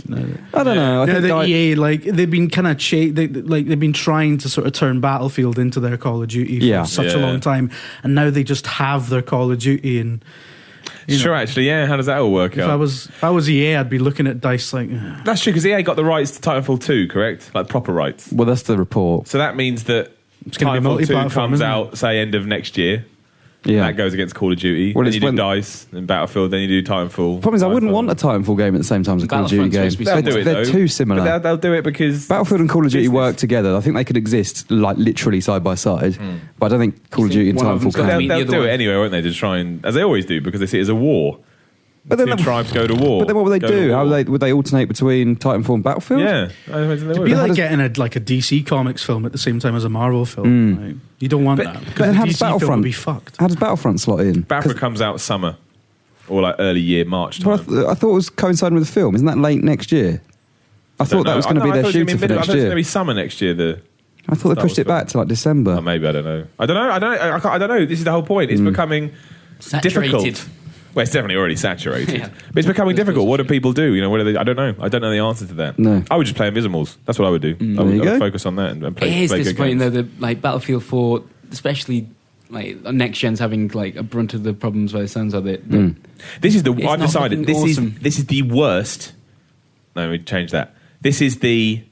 Speaker 2: I don't know. I think
Speaker 4: that EA, like, they've been kind of they've been trying to sort of turn Battlefield into their Call of Duty for such a long time, and now they just have their Call of Duty. And
Speaker 3: sure, actually, yeah. How does that all work out?
Speaker 4: If I was EA, I'd be looking at DICE like.
Speaker 3: That's true, because EA got the rights to Titanfall 2, correct? Like proper rights.
Speaker 2: Well, that's the report.
Speaker 3: So that means that
Speaker 4: it's going to be
Speaker 3: Titanfall 2 comes out, say, end of next year. Yeah. That goes against Call of Duty. Well, then you do DICE and Battlefield, then you do Titanfall.
Speaker 2: The problem is I wouldn't want a Titanfall game at the same time as a Call of Duty game. They're too similar.
Speaker 3: But they'll do it because
Speaker 2: Battlefield and Call of Duty work together. I think they could exist like literally side by side. But I don't think Call of Duty and Titanfall can.
Speaker 3: They'll do it anyway, won't they? Just try and, as they always do, because they see it as a war. But then tribes go to war.
Speaker 2: But then what would they do? Would they alternate between Titanfall and Battlefield?
Speaker 3: Yeah, I imagine they would.
Speaker 4: It'd be like getting a DC Comics film at the same time as a Marvel film. Right? You don't want that.
Speaker 2: But how does
Speaker 4: Battlefront be fucked?
Speaker 2: How does Battlefront slot in?
Speaker 3: Battlefront comes out summer or like early year March time.
Speaker 2: I thought it was coinciding with the film. Isn't that late next year? I thought that was going to be their shooter for next year.
Speaker 3: I thought it was going to be summer next year.
Speaker 2: I thought they pushed it back to like December.
Speaker 3: Oh, maybe, I don't know. I don't know. This is the whole point. It's becoming difficult. Well, it's definitely already saturated. But it's becoming difficult. What do people do? What do they? I don't know. I don't know the answer to that.
Speaker 2: No.
Speaker 3: I would just play Invisimals. That's what I would do. I would focus on that and play.
Speaker 1: It is
Speaker 3: play
Speaker 1: disappointing though that like Battlefield 4, especially like next gen's having like a brunt of the problems by the sounds of it.
Speaker 3: This is I've decided this is the worst. No, we change that. This is the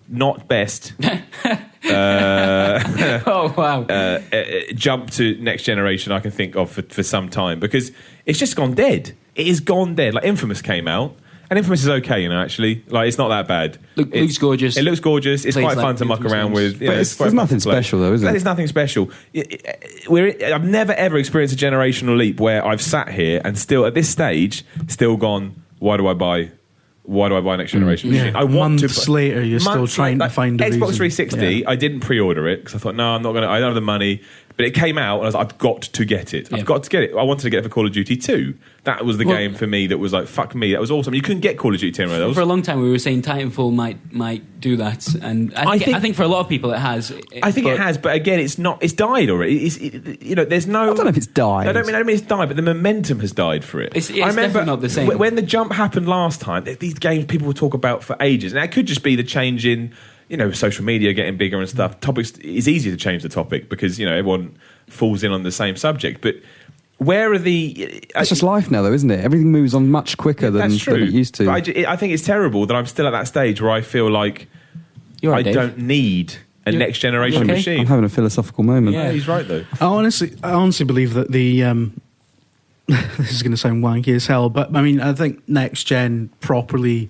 Speaker 3: not best.
Speaker 1: Oh wow!
Speaker 3: Jump to next generation I can think of for some time, because it's just gone dead. It is gone dead. Like Infamous came out, and Infamous is okay, actually. Like it's not that bad.
Speaker 1: Looks gorgeous.
Speaker 3: It looks gorgeous. It's quite fun to muck around with.
Speaker 2: But there's nothing special though, is it?
Speaker 3: There's nothing special. I've never ever experienced a generational leap where I've sat here and still at this stage still gone, why do I buy next generation machine? I want
Speaker 4: months later, you're still trying to find a
Speaker 3: Xbox
Speaker 4: reason.
Speaker 3: 360. I didn't pre-order it because I thought, no, I'm not going to. I don't have the money. But it came out, and I was like, I've got to get it. I've got to get it. I wanted to get it for Call of Duty 2. That was the game for me that was like, fuck me. That was awesome. You couldn't get Call of Duty 10.
Speaker 1: For a long time, we were saying Titanfall might do that, and I think for a lot of people it has.
Speaker 3: I think it has, but again, it's not. It's died already. There's no.
Speaker 2: I don't know if it's died.
Speaker 3: I don't mean it's died, but the momentum has died for it.
Speaker 1: It's definitely not the same.
Speaker 3: When the jump happened last time, these games people will talk about for ages, and that could just be the change in. Social media getting bigger and stuff. Topics is easier to change the topic because everyone falls in on the same subject. But where are the?
Speaker 2: It's just life now, though, isn't it? Everything moves on much quicker than it used to.
Speaker 3: But I think it's terrible that I'm still at that stage where I feel like I don't need a next generation machine.
Speaker 2: I'm having a philosophical moment.
Speaker 3: Yeah, he's right though.
Speaker 4: I honestly believe that the. This is going to sound wanky as hell, but I mean, I think next gen properly.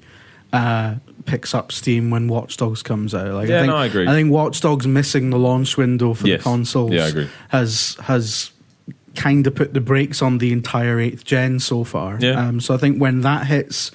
Speaker 4: Picks up steam when Watch Dogs comes out.
Speaker 3: I agree.
Speaker 4: I think Watch Dogs missing the launch window for the consoles
Speaker 3: I agree.
Speaker 4: has kind of put the brakes on the entire 8th gen so far.
Speaker 3: Yeah.
Speaker 4: So I think when that hits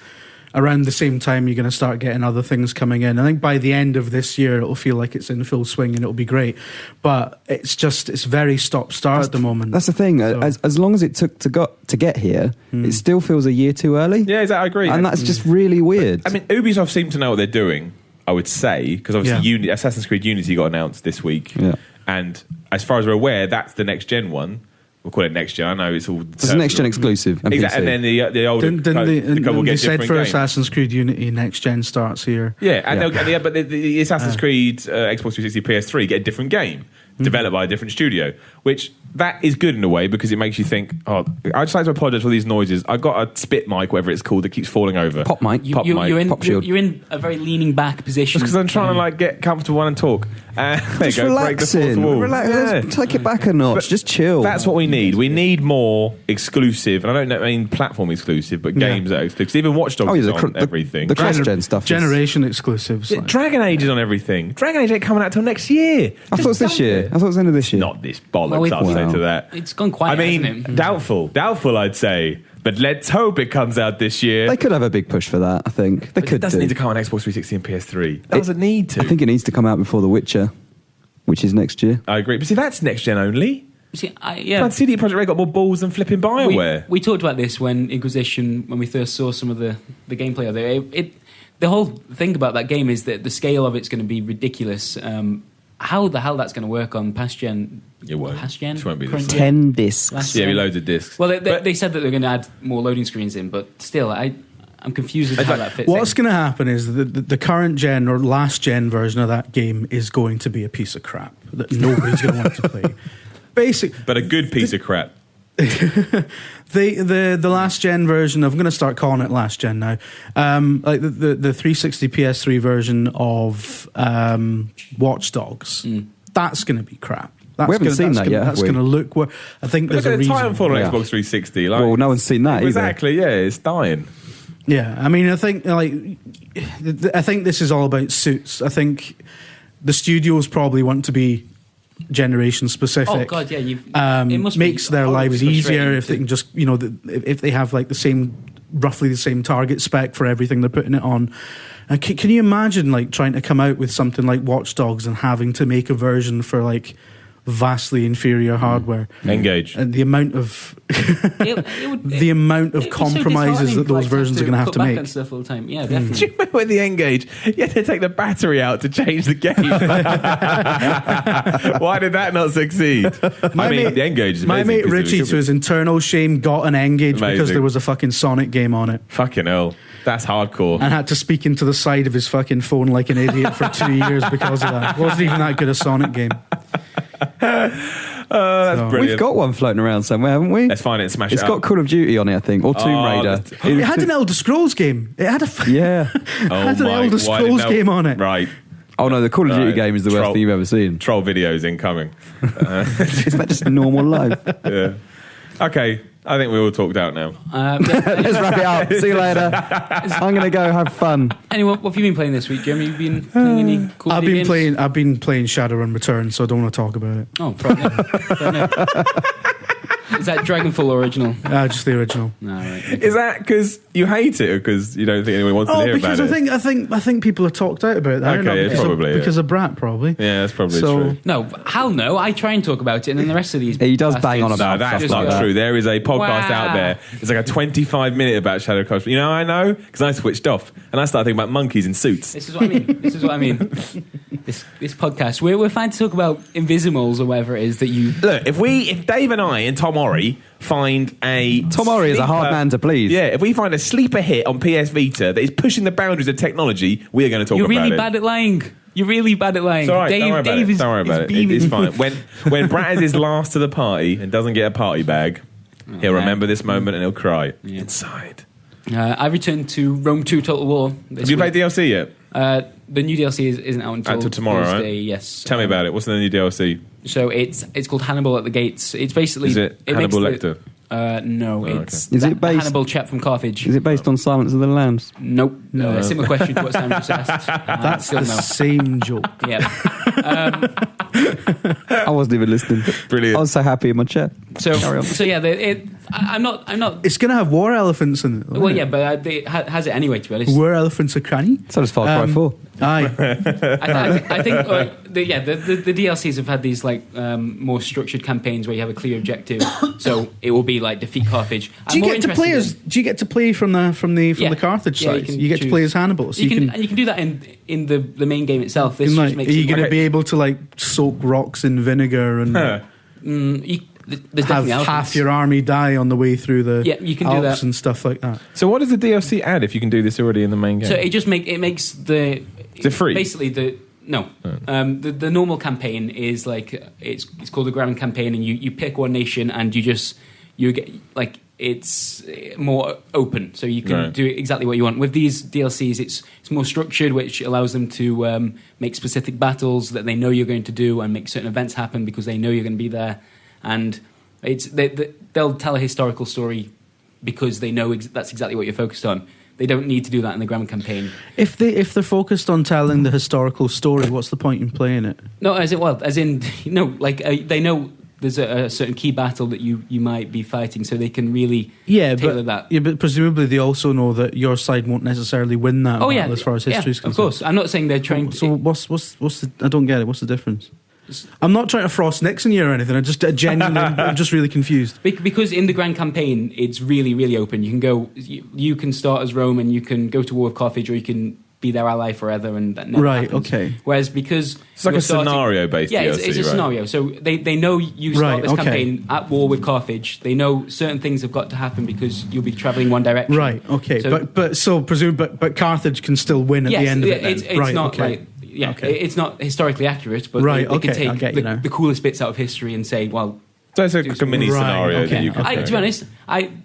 Speaker 4: around the same time, you're going to start getting other things coming in. I think by the end of this year, it'll feel like it's in full swing and it'll be great. But it's very stop-start at the moment.
Speaker 2: That's the thing. So, as long as it took to get here, it still feels a year too early.
Speaker 3: Yeah, exactly. I agree.
Speaker 2: And that's just really weird.
Speaker 3: I mean, Ubisoft seem to know what they're doing, I would say, because obviously Assassin's Creed Unity got announced this week. Yeah. And as far as we're aware, that's the next-gen one. We'll call it next gen. I know it's all.
Speaker 2: It's a next gen exclusive.
Speaker 3: Exactly, and then the older.
Speaker 4: They said for Assassin's Creed Unity, next gen starts here.
Speaker 3: Yeah, and but the Assassin's Creed Xbox 360 PS3 get a different game developed by a different studio, which that is good in a way because it makes you think. Oh, I just like to apologise for these noises. I've got a spit mic, whatever it's called, that keeps falling over.
Speaker 2: Pop mic.
Speaker 1: You're in a very leaning back position.
Speaker 3: Just because I'm trying to get comfortable and talk.
Speaker 2: Just relaxing. Relax. Take it back a notch. Just chill.
Speaker 3: That's what we need. We need more exclusive, and I don't mean platform exclusive, but games that are exclusive. Even Watch Dogs is on everything.
Speaker 2: The cross-gen stuff.
Speaker 4: Generation exclusives.
Speaker 3: Dragon Age is on everything. Dragon Age ain't coming out till next year.
Speaker 2: I thought it was this year. I thought it was the end of this year.
Speaker 3: Not this bollocks, I'll say to that.
Speaker 1: It's gone quiet, hasn't it?
Speaker 3: Doubtful, I'd say. But let's hope it comes out this year.
Speaker 2: They could have a big push for that, I think.
Speaker 3: It doesn't need to come on Xbox 360 and PS3. It doesn't need to.
Speaker 2: I think it needs to come out before The Witcher, which is next year.
Speaker 3: I agree. But see, that's next gen only.
Speaker 1: See,
Speaker 3: CD Projekt Red got more balls than flipping BioWare.
Speaker 1: We talked about this when Inquisition, when we first saw some of the gameplay of it. The whole thing about that game is that the scale of it's going to be ridiculous. How the hell that's going to work on past gen?
Speaker 3: It won't.
Speaker 1: Past gen?
Speaker 3: It won't be
Speaker 2: 10 discs.
Speaker 3: Yeah, loads of discs.
Speaker 1: Well, they said that they're going to add more loading screens in, but still, I'm confused as to how that fits.
Speaker 4: What's going to happen is the current gen or last gen version of that game is going to be a piece of crap that nobody's going to want to play.
Speaker 3: But a good piece of crap.
Speaker 4: The last gen version, I'm going to start calling it last gen now, like the 360 PS3 version of Watch Dogs, that's going to be crap.
Speaker 2: We haven't seen that yet.
Speaker 4: That's going to look. I think there's a reason.
Speaker 3: Titanfall on Xbox 360. Like,
Speaker 2: well, no one's seen that
Speaker 3: exactly.
Speaker 2: either.
Speaker 3: Yeah, it's dying.
Speaker 4: Yeah, I mean, I think this is all about suits. I think the studios probably want to be generation specific.
Speaker 1: Oh God, yeah,
Speaker 4: it must makes their lives easier if they can just if they have like roughly the same target spec for everything they're putting it on. Can you imagine like trying to come out with something like Watch Dogs and having to make a version for like vastly inferior hardware?
Speaker 3: Engage.
Speaker 4: And the amount of the amount of compromises that those versions are going to have to make.
Speaker 1: And stuff all the time. Yeah, definitely.
Speaker 3: Do you remember with the Engage, you had to take the battery out to change the game? Why did that not succeed? The Engage is amazing.
Speaker 4: My mate Richie, to his internal shame, got an Engage because there was a fucking Sonic game on it.
Speaker 3: Fucking hell. That's hardcore.
Speaker 4: And had to speak into the side of his fucking phone like an idiot for 2 years because of that. It wasn't even that good a Sonic game.
Speaker 3: That's brilliant.
Speaker 2: We've got one floating around somewhere, haven't we?
Speaker 3: Let's find it and smash it.
Speaker 2: It's got Call of Duty on it, I think, or Tomb Raider.
Speaker 4: It had an Elder Scrolls game. It had an Elder Scrolls game on it.
Speaker 3: Right.
Speaker 2: Oh no, the Call of Duty game is the worst thing you've ever seen.
Speaker 3: Troll videos incoming.
Speaker 2: Is that just normal life?
Speaker 3: Yeah. Okay. I think we're all talked out now.
Speaker 2: Let's wrap it up. See you later. I'm going to go have fun.
Speaker 1: Anyway, what have you been playing this week, Jeremy? You've been playing any cool games?
Speaker 4: I've been playing Shadowrun Return, so I don't want to talk about it.
Speaker 1: Oh, fair enough. Is that Dragonfall original?
Speaker 4: Just the original.
Speaker 1: No, right, okay.
Speaker 3: Is that because you hate it or because you don't think anyone wants to hear about it?
Speaker 4: Because I think people are talked out about that.
Speaker 3: Okay,
Speaker 4: because of Brat, probably.
Speaker 3: Yeah, that's probably true.
Speaker 1: No, hell no. I try and talk about it, and then the rest of these.
Speaker 2: He does bang on about.
Speaker 3: No, that's not true. There is a podcast out there. It's like a 25-minute about Shadow Cosplay. You know, I know because I switched off and I started thinking about monkeys in suits.
Speaker 1: This is what I mean. This podcast. We're fine to talk about Invisimals or whatever it is that you
Speaker 3: look. If Dave and I and Tom Ori find
Speaker 2: Tom Ori is a hard man to please.
Speaker 3: Yeah, if we find a sleeper hit on PS Vita that is pushing the boundaries of technology, we are going to talk about it.
Speaker 1: You're really bad at lying. You're really bad at lying.
Speaker 3: It's all right. Don't worry about it. It's fine. When Brad is last to the party and doesn't get a party bag, he'll remember this moment and he'll cry inside.
Speaker 1: I returned to Rome 2 Total War.
Speaker 3: Have you played DLC yet?
Speaker 1: The new DLC isn't out until
Speaker 3: tomorrow,
Speaker 1: Thursday,
Speaker 3: right?
Speaker 1: Yes.
Speaker 3: Tell me about it. What's the new DLC?
Speaker 1: So it's called Hannibal at the Gates. It's basically...
Speaker 3: Is it Hannibal Lecter?
Speaker 1: No,
Speaker 2: it's is it based,
Speaker 1: Hannibal chap from Carthage.
Speaker 2: Is it based on Silence of the Lambs?
Speaker 1: Nope. No. Similar question to what Sam just asked.
Speaker 4: That's the same joke.
Speaker 1: Yeah.
Speaker 2: I wasn't even listening.
Speaker 3: Brilliant.
Speaker 2: I was so happy in my chat.
Speaker 1: So yeah, I'm not.
Speaker 4: It's going to have war elephants in it.
Speaker 1: Well, yeah, but it has it anyway. To be honest,
Speaker 4: war elephants are cranny.
Speaker 2: So does Far Cry 4.
Speaker 4: Aye.
Speaker 1: I think the DLCs have had these like more structured campaigns where you have a clear objective. So it will be like defeat Carthage.
Speaker 4: Do you get to play from the Carthage side? You get to play as Hannibal. So
Speaker 1: you can do that in the main game itself. This just makes
Speaker 4: are you going to be able to like soak rocks in vinegar and have half your army die on the way through the
Speaker 1: you can
Speaker 4: Alps
Speaker 1: do that
Speaker 4: and stuff like that?
Speaker 3: So what does the DLC add if you can do this already in the main game?
Speaker 1: So it just makes the...
Speaker 3: Is it free?
Speaker 1: Basically the normal campaign is like it's called the Grand Campaign, and you pick one nation and you get like it's more open, so you can do exactly what you want. With these DLCs, it's more structured, which allows them to make specific battles that they know you're going to do and make certain events happen because they know you're going to be there, and they'll tell a historical story because they know that's exactly what you're focused on. They don't need to do that in the Grand Campaign.
Speaker 4: If they're focused on telling the historical story, what's the point in playing it?
Speaker 1: No, they know there's a certain key battle that you might be fighting, so they can really tailor that. Yeah,
Speaker 4: but presumably they also know that your side won't necessarily win that battle as far as history is concerned.
Speaker 1: Of course. I'm not saying they're trying to...
Speaker 4: So what's the... I don't get it. What's the difference? I'm not trying to Frost Nixon you or anything. I'm just genuinely, I'm just really confused.
Speaker 1: Because in the Grand Campaign, it's really, really open. You can go, you can start as Rome and you can go to war with Carthage, or you can be their ally forever, and that never happens.
Speaker 4: Okay.
Speaker 1: Whereas because
Speaker 3: it's like a scenario-based DLC,
Speaker 1: it's a scenario. So they know you start this campaign at war with Carthage. They know certain things have got to happen because you'll be travelling one direction.
Speaker 4: Right. Okay. So but Carthage can still win at the end of it.
Speaker 1: It's not like. Yeah, it's not historically accurate, but they can take the coolest bits out of history and say, well...
Speaker 3: So it's like a mini scenario that you can...
Speaker 1: To be honest,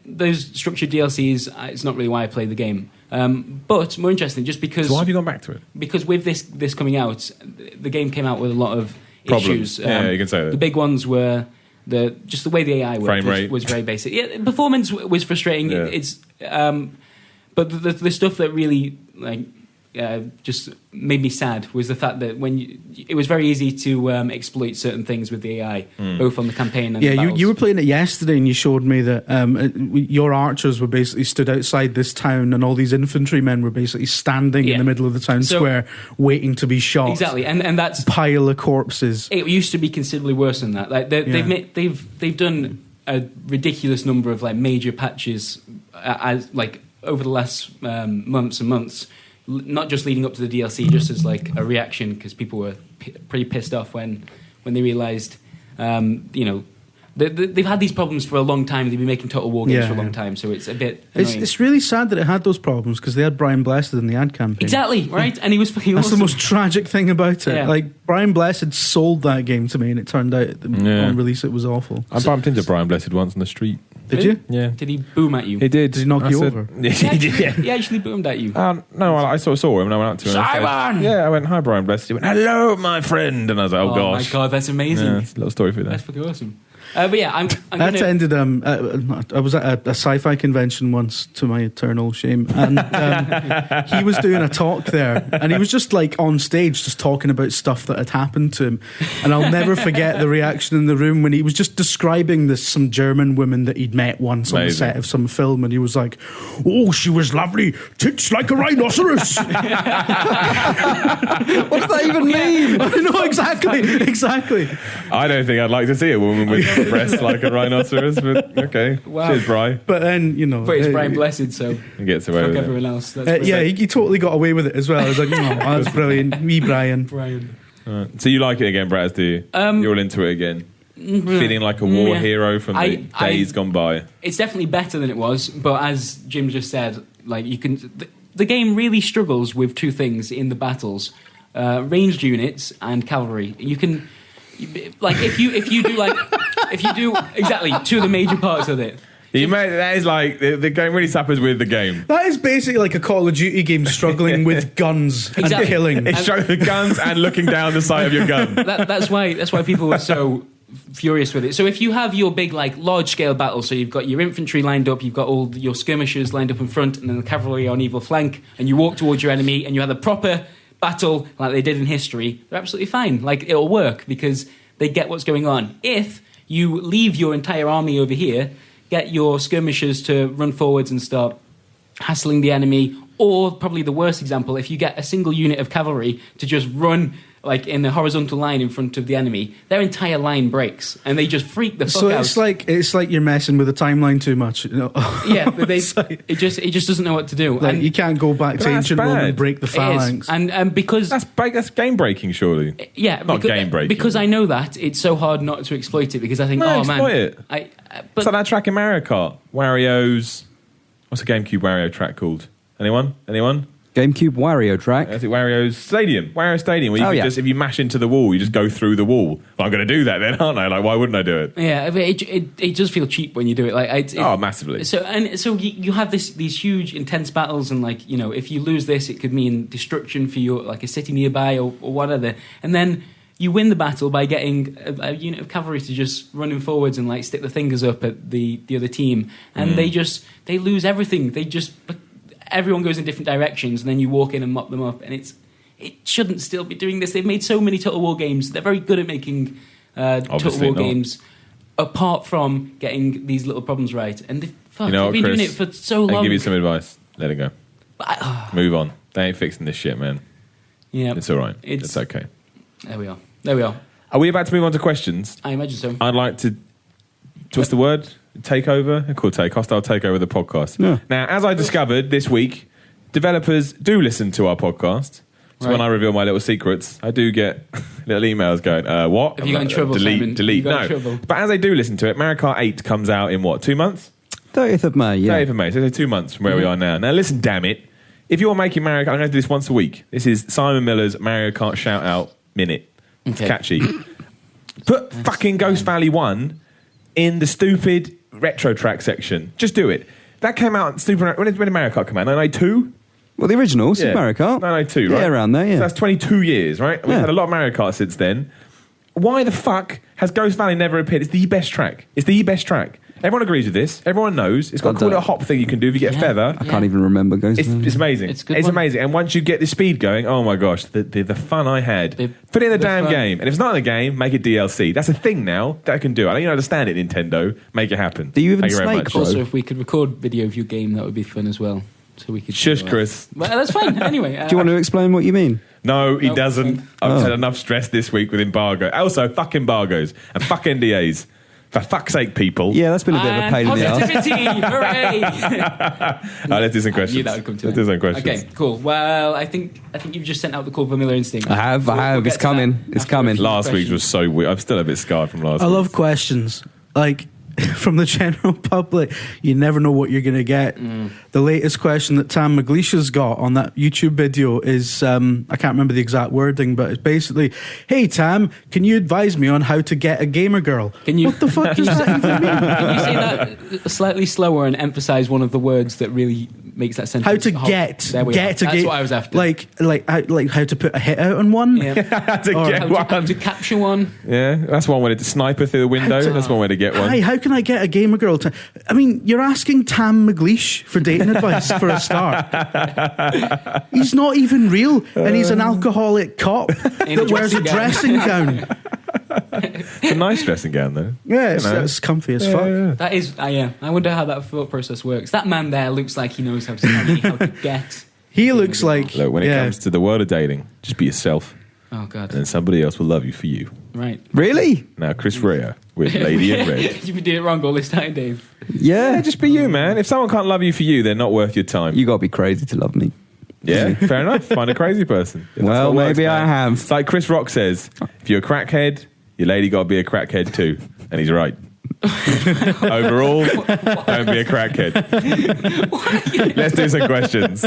Speaker 1: those structured DLCs, it's not really why I play the game. But more interesting, just because...
Speaker 3: So why have you gone back to it?
Speaker 1: Because with this coming out, the game came out with a lot of issues.
Speaker 3: Yeah, you can say that.
Speaker 1: The big ones were just the way the AI worked was very basic. Yeah, performance was frustrating. Yeah. But the stuff that really... just made me sad was the fact that it was very easy to exploit certain things with the AI, both on the campaign and the battles.
Speaker 4: You were playing it yesterday and you showed me that your archers were basically stood outside this town and all these infantrymen were basically standing in the middle of the town square waiting to be shot.
Speaker 1: Exactly, and that's
Speaker 4: pile of corpses.
Speaker 1: It used to be considerably worse than that. Like they've done a ridiculous number of like major patches as like over the last months and months. Not just leading up to the DLC, just as like a reaction, because people were pretty pissed off when they realised, they've had these problems for a long time. They've been making Total War games for a long time, so it's a bit annoying. It's
Speaker 4: really sad that it had those problems, because they had Brian Blessed in the ad campaign.
Speaker 1: Exactly, right? And he was fucking awesome.
Speaker 4: That's the most tragic thing about it. Yeah. Like, Brian Blessed sold that game to me, and it turned out on release it was awful.
Speaker 3: I bumped into Brian Blessed once on the street.
Speaker 4: Did you?
Speaker 3: Yeah.
Speaker 1: Did he boom at you?
Speaker 3: He did.
Speaker 4: Did he knock you over?
Speaker 1: He actually boomed at you.
Speaker 3: No, I sort of saw him and I went up to him.
Speaker 1: Simon!
Speaker 3: I went, hi, Brian Blessed. He went, hello, my friend. And I was like, oh gosh.
Speaker 1: Oh my God, that's amazing.
Speaker 3: Yeah, it's a little story for you there.
Speaker 1: That's fucking awesome. But yeah, I'm
Speaker 4: that ended. I was at a sci-fi convention once, to my eternal shame, and he was doing a talk there, and he was just like on stage, just talking about stuff that had happened to him. And I'll never forget the reaction in the room when he was just describing some German woman that he'd met once on the set of some film, and he was like, "Oh, she was lovely, tits like a rhinoceros."
Speaker 2: What does that even mean?
Speaker 4: I know exactly.
Speaker 3: I don't think I'd like to see a woman with breasts like a rhinoceros, but okay. Wow. Cheers, Bri.
Speaker 4: But then,
Speaker 1: But it's Brian Blessed, so
Speaker 3: he gets away with
Speaker 1: everyone else.
Speaker 4: He totally got away with it as well. I was like, that's brilliant. Me, Brian.
Speaker 3: Right. So you like it again, Braz, do you? You're all into it again? Feeling like a war hero from the days gone by?
Speaker 1: It's definitely better than it was, but as Jim just said, like the game really struggles with two things in the battles: ranged units and cavalry. You can, if you do exactly two of the major parts of it.
Speaker 3: That is like the game really suffers with the game.
Speaker 4: That is basically like a Call of Duty game struggling with guns and killing.
Speaker 3: It's struggling with guns and looking down the sight of your gun.
Speaker 1: That's why people were so furious with it. So if you have your big large scale battle, so you've got your infantry lined up, you've got all your skirmishers lined up in front, and then the cavalry on either flank, and you walk towards your enemy, and you have a proper battle like they did in history, they're absolutely fine. Like, it'll work because they get what's going on. If you leave your entire army over here, get your skirmishers to run forwards and start hassling the enemy, or probably the worst example, if you get a single unit of cavalry to just run like in a horizontal line in front of the enemy, their entire line breaks and they just freak the fuck out.
Speaker 4: So it's like you're messing with the timeline too much.
Speaker 1: Yeah, but it just doesn't know what to do.
Speaker 4: Like, and you can't go back to ancient Rome and break the phalanx.
Speaker 1: And because
Speaker 3: that's game breaking, surely.
Speaker 1: Yeah,
Speaker 3: not game breaking.
Speaker 1: Because I know that it's so hard not to exploit it. Because I think,
Speaker 3: exploit it. It's like that track in Mario Kart, Wario's. What's a GameCube Wario track called? Anyone?
Speaker 2: GameCube Wario track.
Speaker 3: I think Wario's Stadium. Wario Stadium, where you if you mash into the wall, you just go through the wall. Well, I'm going to do that then, aren't I? Like, why wouldn't I do it?
Speaker 1: Yeah, it does feel cheap when you do it.
Speaker 3: Massively.
Speaker 1: So you have these huge, intense battles, and if you lose this, it could mean destruction for your a city nearby or whatever. And then you win the battle by getting a unit of cavalry to just running forwards and stick the fingers up at the other team, and they lose everything. Everyone goes in different directions, and then you walk in and mop them up, and it shouldn't still be doing this. They've made so many Total War games. They're very good at making Total War games, apart from getting these little problems right. And they've been doing it for so long.
Speaker 3: I'll give you some advice. Let it go. Move on. They ain't fixing this shit, man.
Speaker 1: Yeah,
Speaker 3: it's all right. It's okay.
Speaker 1: There we are.
Speaker 3: Are we about to move on to questions?
Speaker 1: I imagine so.
Speaker 3: I'd like to... What's the word? Takeover? Hostile takeover the podcast.
Speaker 2: Yeah.
Speaker 3: Now, as I discovered this week, developers do listen to our podcast. So when I reveal my little secrets, I do get little emails going, what?
Speaker 1: Have you got in trouble,
Speaker 3: Delete. No. But as they do listen to it, Mario Kart 8 comes out in what, 2 months?
Speaker 2: 30th of May, yeah.
Speaker 3: 30th of May, so 2 months from where we are now. Now listen, damn it. If you're making Mario Kart, I'm going to do this once a week. This is Simon Miller's Mario Kart shout-out minute. It's catchy. Put fucking Ghost Valley 1 in the stupid retro track section. Just do it. That came out stupid. When did Mario Kart come out? 1992?
Speaker 2: Well, the original, Super Mario Kart.
Speaker 3: 1992, right?
Speaker 2: Yeah, around there, yeah.
Speaker 3: So that's 22 years, right? We've had a lot of Mario Kart since then. Why the fuck has Ghost Valley never appeared? It's the best track. Everyone agrees with this. Everyone knows. It's got a cool little hop thing you can do if you get a feather.
Speaker 2: I can't even remember Ghost Valley.
Speaker 3: It's amazing. It's amazing. And once you get the speed going, oh my gosh, the fun I had. Put it in the damn game. And if it's not in the game, make it DLC. That's a thing now that I can do. I don't even understand it, Nintendo. Make it happen.
Speaker 2: Do you even Snake, bro?
Speaker 1: Also, if we could record video of your game, that would be fun as well. So we could
Speaker 3: Shush, Chris.
Speaker 1: Well, that's fine. Anyway.
Speaker 2: Do you want to explain what you mean?
Speaker 3: No, he doesn't. I've had enough stress this week with embargo. Also, fuck embargoes and fuck NDAs. For fuck's sake, people.
Speaker 2: Yeah, that's been a bit of a pain in the ass.
Speaker 1: Positivity! Hooray!
Speaker 3: Let's do some questions.
Speaker 1: I knew that would come to
Speaker 3: Let's do some questions.
Speaker 1: Okay, cool. Well, I think you've just sent out the call for Miller Instinct.
Speaker 2: I have. It's coming. It's coming.
Speaker 3: Last week's was so weird. I'm still a bit scarred from last week.
Speaker 4: I love questions. Like, from the general public, you never know what you're going to get. The latest question that Tam McLeish's got on that YouTube video is, I can't remember the exact wording, but it's basically, hey Tam, can you advise me on how to get a gamer girl? What the fuck does that even mean?
Speaker 1: Can you say that slightly slower and emphasize one of the words that really makes that sentence?
Speaker 4: How to get
Speaker 1: That's what I was after.
Speaker 4: Like how to put a hit out on one?
Speaker 1: Yeah. How to capture one?
Speaker 3: Yeah, that's one way to snipe her through the window. That's one way to get one.
Speaker 4: Hi, how can I get a gamer girl to... I mean, you're asking Tam McLeish for dating advice for a start. He's not even real, and he's an alcoholic cop that wears a dressing gown.
Speaker 3: It's a nice dressing gown, though.
Speaker 4: Yeah, it's comfy as fuck.
Speaker 3: Yeah.
Speaker 1: That is, I wonder how that thought process works. That man there looks like he knows how to get.
Speaker 4: He looks like...
Speaker 3: Look, when it comes to the world of dating, just be yourself.
Speaker 1: Oh, God.
Speaker 3: And then somebody else will love you for you.
Speaker 1: Right.
Speaker 2: Really?
Speaker 3: Now, Chris Rea with Lady in Red.
Speaker 1: You've been doing it wrong all this time, Dave.
Speaker 2: Yeah.
Speaker 3: Just be you, man. If someone can't love you for you, they're not worth your time.
Speaker 2: You got to be crazy to love me.
Speaker 3: Yeah, fair enough. Find a crazy person.
Speaker 2: Well, maybe I have.
Speaker 3: It's like Chris Rock says, if you're a crackhead, your lady got to be a crackhead too. And he's right. Overall, don't be a crackhead. Let's do some questions.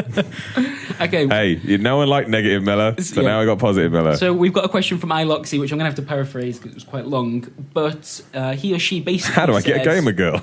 Speaker 1: Okay.
Speaker 3: Hey, no one liked negative Miller, so now I got positive Miller.
Speaker 1: So we've got a question from iLoxy, which I'm going to have to paraphrase because it was quite long. But he or she basically
Speaker 3: How do I get a gamer girl?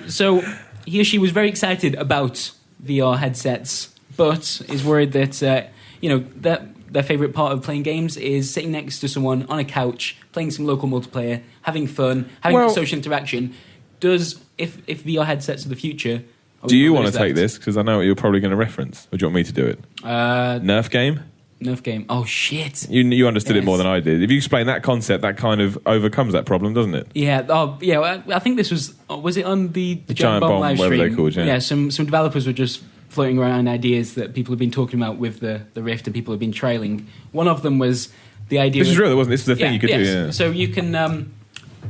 Speaker 1: So he or she was very excited about VR headsets, but is worried that that their favourite part of playing games is sitting next to someone on a couch, playing some local multiplayer, having fun, having social interaction. If VR headsets are the future...
Speaker 3: Do you want to take this? Because I know what you're probably going to reference. Or do you want me to do it? Nerf game?
Speaker 1: Nerf game. Oh, shit.
Speaker 3: You understood it more than I did. If you explain that concept, that kind of overcomes that problem, doesn't it?
Speaker 1: Yeah. Oh, yeah. Well, I think this was it on the Giant Bomb live stream?
Speaker 3: Whatever they're called,
Speaker 1: yeah. Some developers were just floating around ideas that people have been talking about with the Rift and people have been trialing. One of them was the idea...
Speaker 3: This is real, wasn't it? This is the thing you could do, yeah.
Speaker 1: So you can...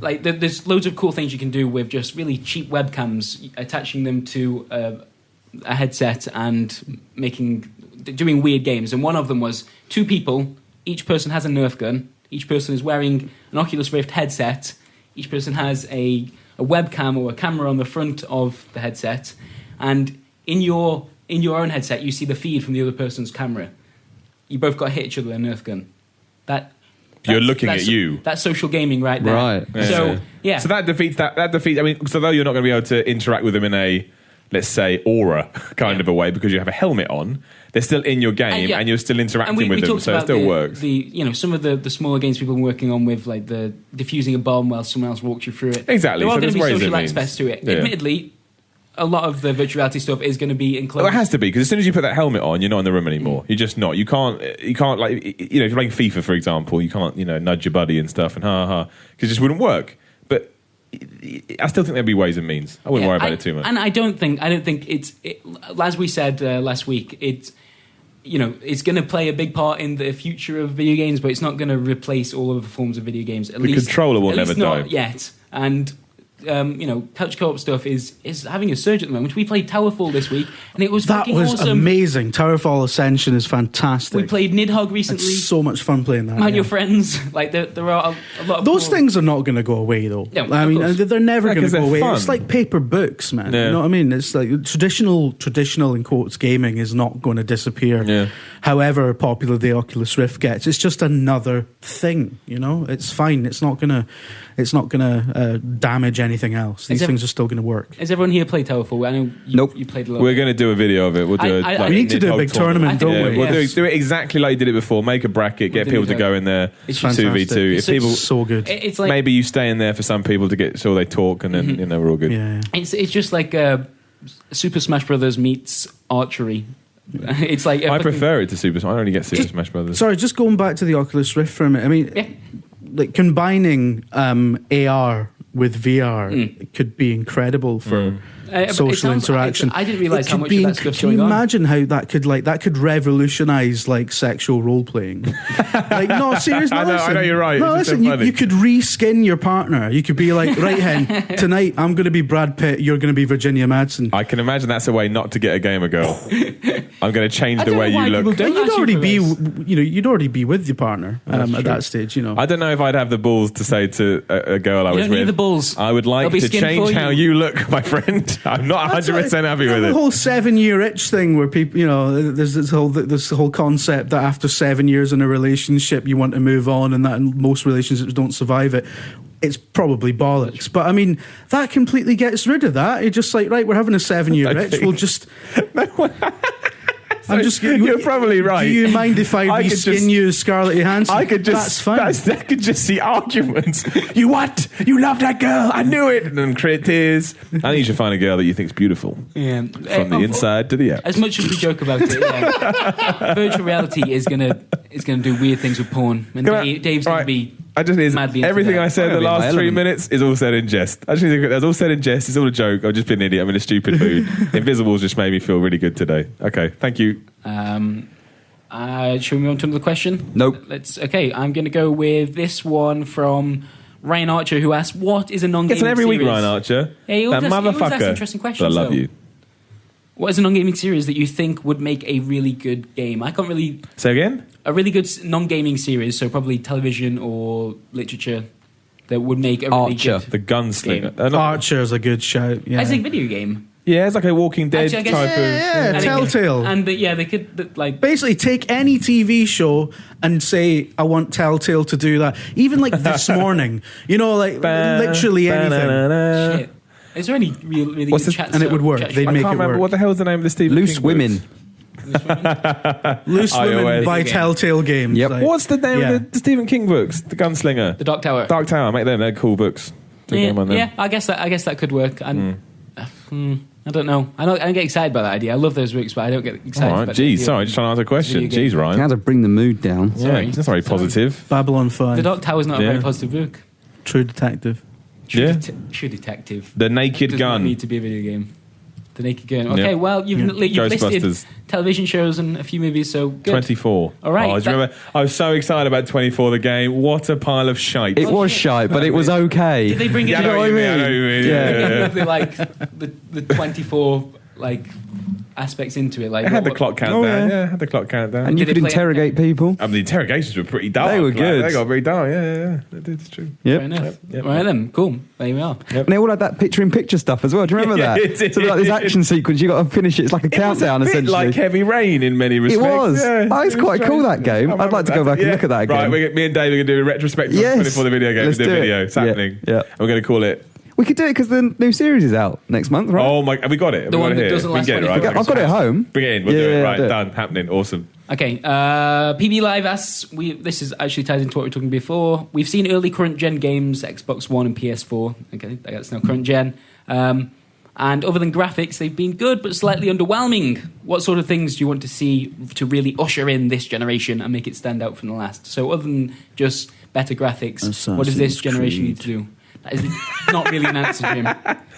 Speaker 1: there's loads of cool things you can do with just really cheap webcams, attaching them to a headset and doing weird games. And one of them was 2 people, each person has a Nerf gun, each person is wearing an Oculus Rift headset, each person has a webcam or a camera on the front of the headset, and in your own headset you see the feed from the other person's camera. You both got to hit each other with a Nerf gun.
Speaker 3: You're looking at you.
Speaker 1: That's social gaming right there.
Speaker 2: Right.
Speaker 3: Yeah.
Speaker 1: So, yeah.
Speaker 3: So that defeats... I mean, so though you're not going to be able to interact with them in a, let's say, aura kind of a way because you have a helmet on, they're still in your game and you're still interacting with them, so it still works.
Speaker 1: Some of the smaller games people are working on with, like, the diffusing a bomb while someone else walks you through it.
Speaker 3: Exactly.
Speaker 1: There are
Speaker 3: so
Speaker 1: going to be social
Speaker 3: aspects
Speaker 1: aspects to it. Yeah. Admittedly, a lot of the virtual reality stuff is going to be enclosed.
Speaker 3: Well, it has to be, because as soon as you put that helmet on, you're not in the room anymore. You're just not. You can't like, if you're playing FIFA, for example, you can't, nudge your buddy and stuff and because it just wouldn't work. But I still think there'd be ways and means. I wouldn't worry about it too much.
Speaker 1: And I don't think it's, as we said last week, it's going to play a big part in the future of video games, but it's not going to replace all of the forms of video games.
Speaker 3: The controller will never die.
Speaker 1: Not yet. And couch co-op stuff is having a surge at the moment. We played Towerfall this week, and it was fucking awesome.
Speaker 4: That was amazing. Towerfall Ascension is fantastic.
Speaker 1: We played Nidhogg recently.
Speaker 4: It's so much fun playing that.
Speaker 1: And your friends, like there are a lot of
Speaker 4: those things are not going to go away, though.
Speaker 1: No,
Speaker 4: I mean, they're never going to go away.
Speaker 3: Fun.
Speaker 4: It's like paper books, man. Yeah. You know what I mean? It's like traditional in quotes gaming is not going to disappear.
Speaker 3: Yeah.
Speaker 4: However popular the Oculus Rift gets, it's just another thing. It's fine. It's not gonna damage anything else. These things are still going to work.
Speaker 1: Has everyone here played Towerfall? I know you played a lot.
Speaker 3: We're going to do a video of it. We'll do
Speaker 4: we need to do a big tournament, don't we?
Speaker 3: We'll do it exactly like you did it before. Make a bracket, get people to go in there.
Speaker 4: It's 2v2.
Speaker 3: If people,
Speaker 4: so good.
Speaker 1: It's like,
Speaker 3: maybe you stay in there for some people to get sure they talk, and then we're all good.
Speaker 4: Yeah.
Speaker 1: It's just like Super Smash Brothers meets archery. It's like
Speaker 3: I prefer it to Super Smash. I only get Super Smash Brothers.
Speaker 4: Sorry, just going back to the Oculus Rift for a minute. I mean, like combining AR with VR could be incredible for social interaction.
Speaker 1: I didn't realise how much of that stuff's going on.
Speaker 4: Can you imagine how that could revolutionise like sexual role playing? Like, no, seriously.
Speaker 3: I know you're right.
Speaker 4: No, listen, you could reskin your partner. You could be like, right, hen, tonight I'm going to be Brad Pitt. You're going to be Virginia Madsen.
Speaker 3: I can imagine that's a way not to get a gamer girl. I'm going to change the way you look.
Speaker 4: You'd already be with your partner at that stage.
Speaker 3: I don't know if I'd have the balls to say to a girl I was with.
Speaker 1: You don't need the balls.
Speaker 3: I would like to change how you look, my friend. I'm not 100% happy with it.
Speaker 4: The whole 7-year itch thing where people, there's this whole concept that after 7 years in a relationship you want to move on, and that most relationships don't survive it. It's probably bollocks. But I mean, that completely gets rid of that. It's just like, right, we're having a 7-year itch. We'll just...
Speaker 3: You're probably right.
Speaker 4: Do you mind if I reskin you Scarlett Johansson?
Speaker 3: That's
Speaker 4: fine.
Speaker 3: I could just see arguments. You what? You love that girl? I knew it. And then create tears. I think you should find a girl that you think's beautiful.
Speaker 1: Yeah.
Speaker 3: From the inside to the out.
Speaker 1: As much as we joke about it, virtual reality is gonna do weird things with porn. And Dave's going to be...
Speaker 3: everything I said in the last 3 minutes is all said in jest. That's all said in jest. It's all a joke. I've just been an idiot. I'm in a stupid mood. Invisibles just made me feel really good today. Okay, thank you.
Speaker 1: Should we move on to another question?
Speaker 2: Nope.
Speaker 1: Okay, I'm going to go with this one from Ryan Archer, who asked, "What is a non-gaming series?"
Speaker 3: It's every week, Ryan Archer.
Speaker 1: Yeah, he always
Speaker 3: motherfucker.
Speaker 1: asks interesting questions.
Speaker 3: But I love you.
Speaker 1: What is a non-gaming series that you think would make a really good game? I can't really...
Speaker 3: Say again?
Speaker 1: A really good non-gaming series, so probably television or literature, that would make a really
Speaker 2: Archer,
Speaker 1: good...
Speaker 3: the gunslinger.
Speaker 4: Archer is a good shout. Yeah.
Speaker 1: I think video game.
Speaker 3: Yeah, it's like a Walking Dead type of...
Speaker 4: Yeah, Telltale.
Speaker 1: They could, like...
Speaker 4: Basically, take any TV show and say, I want Telltale to do that. Even like This Morning. Literally anything.
Speaker 1: Shit. Is there any really good chat?
Speaker 4: And it would work. They'd make it work.
Speaker 3: What the hell is the name of the Stephen
Speaker 2: Loose
Speaker 3: King
Speaker 2: Women.
Speaker 3: books?
Speaker 4: Loose Women by Telltale Games.
Speaker 2: Yep.
Speaker 4: Like,
Speaker 3: What's the name of the Stephen King books? The Gunslinger.
Speaker 1: The Dark Tower.
Speaker 3: Dark Tower. Make them. They're cool books.
Speaker 1: I guess that could work. And I don't know. I don't get excited by that idea. I love those books, but I don't get excited.
Speaker 3: All right, geez, sorry, just trying to answer a question. Jeez, Ryan.
Speaker 2: You had to bring the mood down.
Speaker 3: Yeah, that's very positive.
Speaker 4: Babylon 5.
Speaker 1: The Dark Tower is not a very positive book.
Speaker 4: True Detective.
Speaker 1: True Detective.
Speaker 3: The Naked
Speaker 1: Does
Speaker 3: Gun.
Speaker 1: Not need to be a video game. The Naked Gun. Okay, well, you've listed television shows and a few movies, so good.
Speaker 3: 24.
Speaker 1: All right.
Speaker 3: Oh, do you remember? I was so excited about 24, the game. What a pile of shite.
Speaker 2: It was shite, but it was okay.
Speaker 1: Did they bring it?
Speaker 3: I know what you mean.
Speaker 1: Yeah. The 24 aspects into it. Like,
Speaker 3: it had the clock countdown. Yeah, it had the clock countdown.
Speaker 2: And you could interrogate people.
Speaker 3: The interrogations were pretty dark.
Speaker 2: They were good.
Speaker 3: They got very dark. Yeah. It's true.
Speaker 2: Yep.
Speaker 1: Fair enough.
Speaker 3: Yep.
Speaker 1: All right then. Cool. There we are.
Speaker 2: Yep. And they all had that picture-in-picture stuff as well. Do you remember that? So like this action sequence, you got to finish it. It's like a countdown, essentially.
Speaker 3: It was a bit like Heavy Rain in many respects.
Speaker 2: It was.
Speaker 3: Yeah,
Speaker 2: it's quite cool, that game. I'd like to go back and look at that again.
Speaker 3: Right, me and Dave are going to do a retrospective on 24 the video game.
Speaker 2: Let's do
Speaker 3: video.
Speaker 2: it.
Speaker 3: It's happening.
Speaker 2: Yeah.
Speaker 3: We're going to call it...
Speaker 2: We could do it because the new series is out next month, right?
Speaker 3: Oh my! Have we got it?
Speaker 1: The one that doesn't last 24 hours.
Speaker 2: I've got it at home.
Speaker 3: Bring it in. We'll do it. Right, done. Happening. Awesome.
Speaker 1: Okay. PB Live asks, this is actually tied into what we were talking before. We've seen early current gen games, Xbox One and PS4. Okay, that's now current gen. And other than graphics, they've been good but slightly underwhelming. What sort of things do you want to see to really usher in this generation and make it stand out from the last? So other than just better graphics, what does this generation need to do? That is not really an answer, Jim.